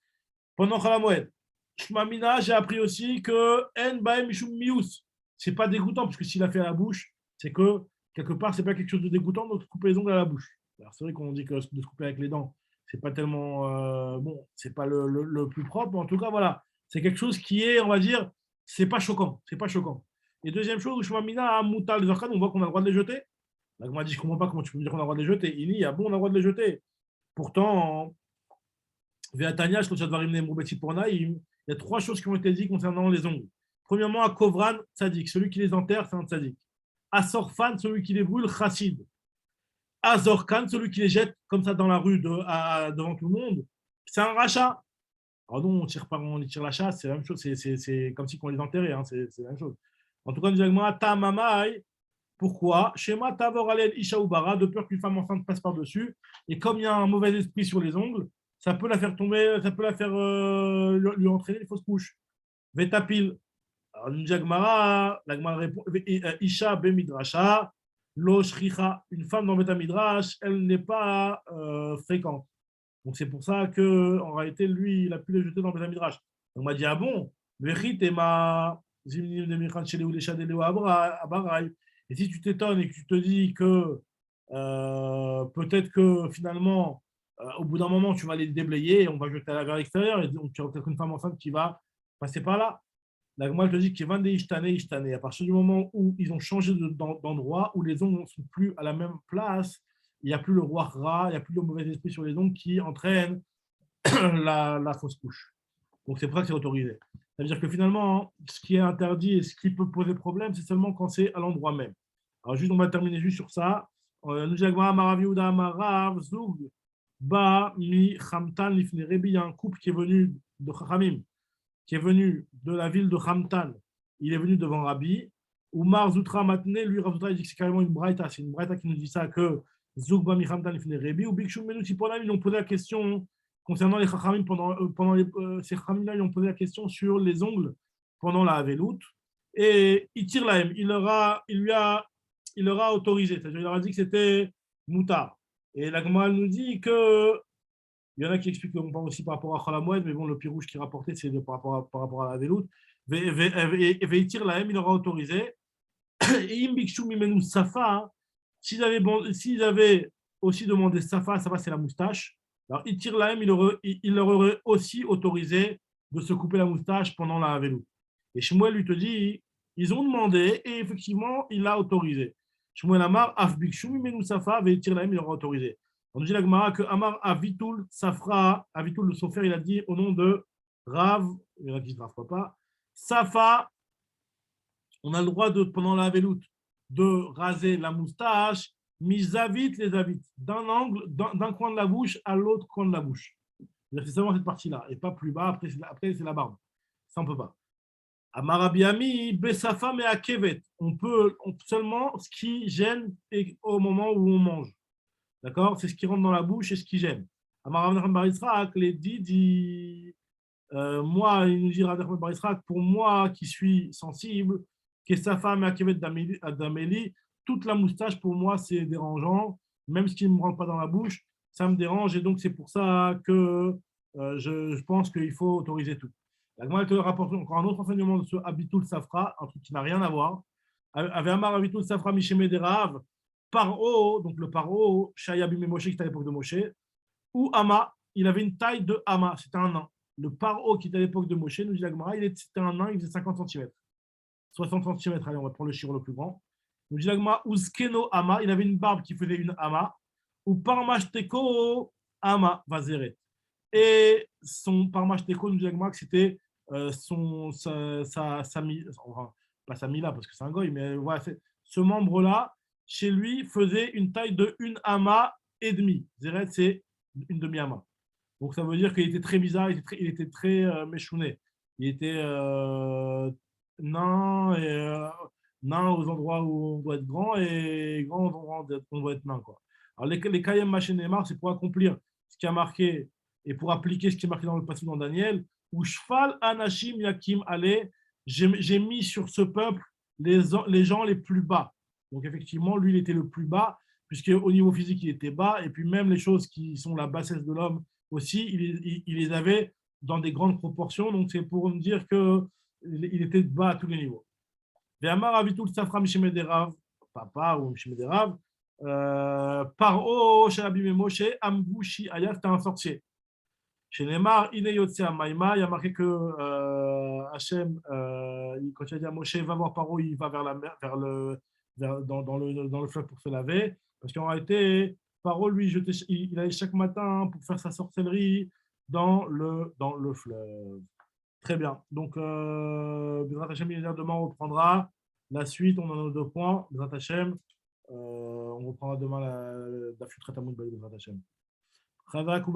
pendant Chol HaMoed. Shmamina, j'ai appris aussi que En Baem Mishum Mius. C'est pas dégoûtant, parce que s'il a fait à la bouche, c'est que quelque part, c'est pas quelque chose de dégoûtant de se couper les ongles à la bouche. Alors, c'est vrai qu'on dit que de se couper avec les dents, c'est pas tellement bon, c'est pas le plus propre, mais en tout cas, voilà, c'est quelque chose qui est, on va dire, c'est pas choquant, c'est pas choquant. Et deuxième chose, Shmamina à Moutal, les orcanes, on voit qu'on a le droit de les jeter. Là, on m'a dit, je comprends pas comment tu peux me dire qu'on a le droit de les jeter. Il dit, ah bon, on a le droit de les jeter. Pourtant, Véatania, quand tu vas il y a trois choses qui ont été dites concernant les ongles. Premièrement, à Kovran, Tzadik, celui qui les enterre, c'est un Tzadik. À Sorfan, celui qui les brûle, Chassid. À Zorkan, celui qui les jette comme ça dans la rue devant tout le monde, c'est un rachat. Alors non, on tire la chasse, c'est la même chose, c'est comme si on les enterrait, hein, c'est la même chose. En tout cas, nous avons Tamamai. Pourquoi Shema Tavor Alel Isha Ubara, de peur qu'une femme enceinte passe par-dessus. Et comme il y a un mauvais esprit sur les ongles, ça peut la faire tomber, ça peut la faire lui entraîner les fausses couches. Vetapil. Alors, la Gemara répond Isha Bemidrasha, Lo Shricha. Une femme dans Betamidrash, elle n'est pas fréquente. Donc, c'est pour ça qu'en réalité, lui, il a pu les jeter dans Betamidrash. On m'a dit ah bon Vechit et ma Zimnim de Michan Shele ou Lesha de Leo Abarai. Et si tu t'étonnes et que tu te dis que peut-être que finalement, au bout d'un moment, tu vas les déblayer et on va jeter vers l'extérieur, et donc tu auras peut-être une femme enceinte qui va passer par là. La Gemara te dit qu'il y a 20 Ishtane. À partir du moment où ils ont changé d'endroit, où les ongles ne sont plus à la même place, il n'y a plus le roi Ra, il n'y a plus le mauvais esprit sur les ongles qui entraîne la fausse couche. Donc c'est pour ça que c'est autorisé. Ça veut dire que finalement, ce qui est interdit et ce qui peut poser problème, c'est seulement quand c'est à l'endroit même. Alors juste, on va terminer juste sur ça. Nous Jagma Maraviuda Marav Zoug Ba Mi Khamtan Lifne Rebi. Il y a un couple qui est venu de Chachamim, qui est venu de la ville de Khamtan. Il est venu devant Rabbi. Oumar Zoutra Matne, lui, Rav Zoutra, il dit que c'est carrément une braïta. C'est une braïta qui nous dit ça que Zoug Ba Mi Khamtan Lifne Rebi. Ou Bikshu Menu Sipolam, ils ont posé la question concernant les Chachamim ces Chachamim-là, ils ont posé la question sur les ongles pendant la Havelout. Et il tire la haine. Il leur a autorisé. C'est-à-dire, il leur a dit que c'était moutard. Et la Gemara nous dit que il y en a qui expliquent qu'on parle aussi par rapport à Khalamoued, mais bon, le pirouge qui rapportait, c'est par rapport à la Havelout. Et il tire la haine, il leur a autorisé. Et Imbikshu Mimenu Safa, s'ils avaient aussi demandé Safa, c'est la moustache. Alors, Itir Lahem, il leur aurait aussi autorisé de se couper la moustache pendant la Havelout. Et Shmuel lui te dit, ils ont demandé et effectivement, il a autorisé. Shmuel Amar, Afbikshu, Mimenu Safa, ve Itir Lahem, il aura autorisé. On dit la Gemara que Amar Avitul Safra, Avitul le Sofer, il a dit au nom de Rav, il y en a qui ne se pas, Safa, on a le droit pendant la Havelout de raser la moustache. Misavit les avit, d'un angle, d'un coin de la bouche à l'autre coin de la bouche. C'est seulement cette partie-là, et pas plus bas, après c'est la barbe. Ça, on ne peut pas. À Marabiami, Bessafa mais à Kevet. On peut seulement ce qui gêne au moment où on mange. D'accord. C'est ce qui rentre dans la bouche et ce qui gêne. À Marabiami Barisrak, les dit moi, il nous dit Marabiami Barisrak, pour moi qui suis sensible, Kessafa mais à Kevet d'Amélie, toute la moustache, pour moi, c'est dérangeant. Même ce qui ne me rentre pas dans la bouche, ça me dérange. Et donc, c'est pour ça que je pense qu'il faut autoriser tout. La Gemara te rapporte encore un autre enseignement de ce Abitul Safra, un truc qui n'a rien à voir. Avec Amar Abitul Safra Misheme Derav, Paro, donc le Paro, Shaya Bimé Moshe, qui était à l'époque de Moshe, ou Ama, il avait une taille de Ama, c'était un nain. Le Paro, qui était à l'époque de Moshe, nous dit la Gemara, c'était un nain, il faisait 50 cm. 60 cm, allez, on va prendre le chiffre le plus grand. Nous dit la Gemara, Uskeno Ama, il avait une barbe qui faisait une Ama, ou Parmashteko Ama Vazeret. Et son Parmashteko, nous dit la Gemara, que c'était pas sa mila parce que c'est un goy, mais voilà, ce membre-là, chez lui, faisait une taille de une ama et demi. Zeret, c'est une demi-ama. Donc ça veut dire qu'il était très bizarre, il était très méchouné. Il était nain, nain aux endroits où on doit être grand et grand aux endroits où on doit être nain, quoi. Alors les Kayem Machénémar, c'est pour accomplir ce qui a marqué et pour appliquer ce qui est marqué dans le passage dans Daniel, où Shfal Anashim Yakim Ale, j'ai mis sur ce peuple les gens les plus bas. Donc effectivement, lui, il était le plus bas, puisqu'au niveau physique, il était bas, et puis même les choses qui sont la bassesse de l'homme aussi, il les avait dans des grandes proportions. Donc, c'est pour me dire qu'il était bas à tous les niveaux. Ve'amar avitul safra mishemed derav, papa ou mishemed derav, Paro Shalabim Moshe Ambushi Aya, c'était un sorcier. Chez Neymar, Ine Yotse Amaïma, il y a marqué que Hachem, quand il a dit à Moshe, va voir Paro, il va vers la mer, dans le fleuve pour se laver. Parce qu'en réalité, Paro, lui, il allait chaque matin pour faire sa sorcellerie dans le fleuve. Très bien. Donc, Bezrat Hachem, demain, on reprendra la suite. On en a 2 points. Bezrat Hachem. On reprendra demain la Futret Amoud Bezrat Hachem.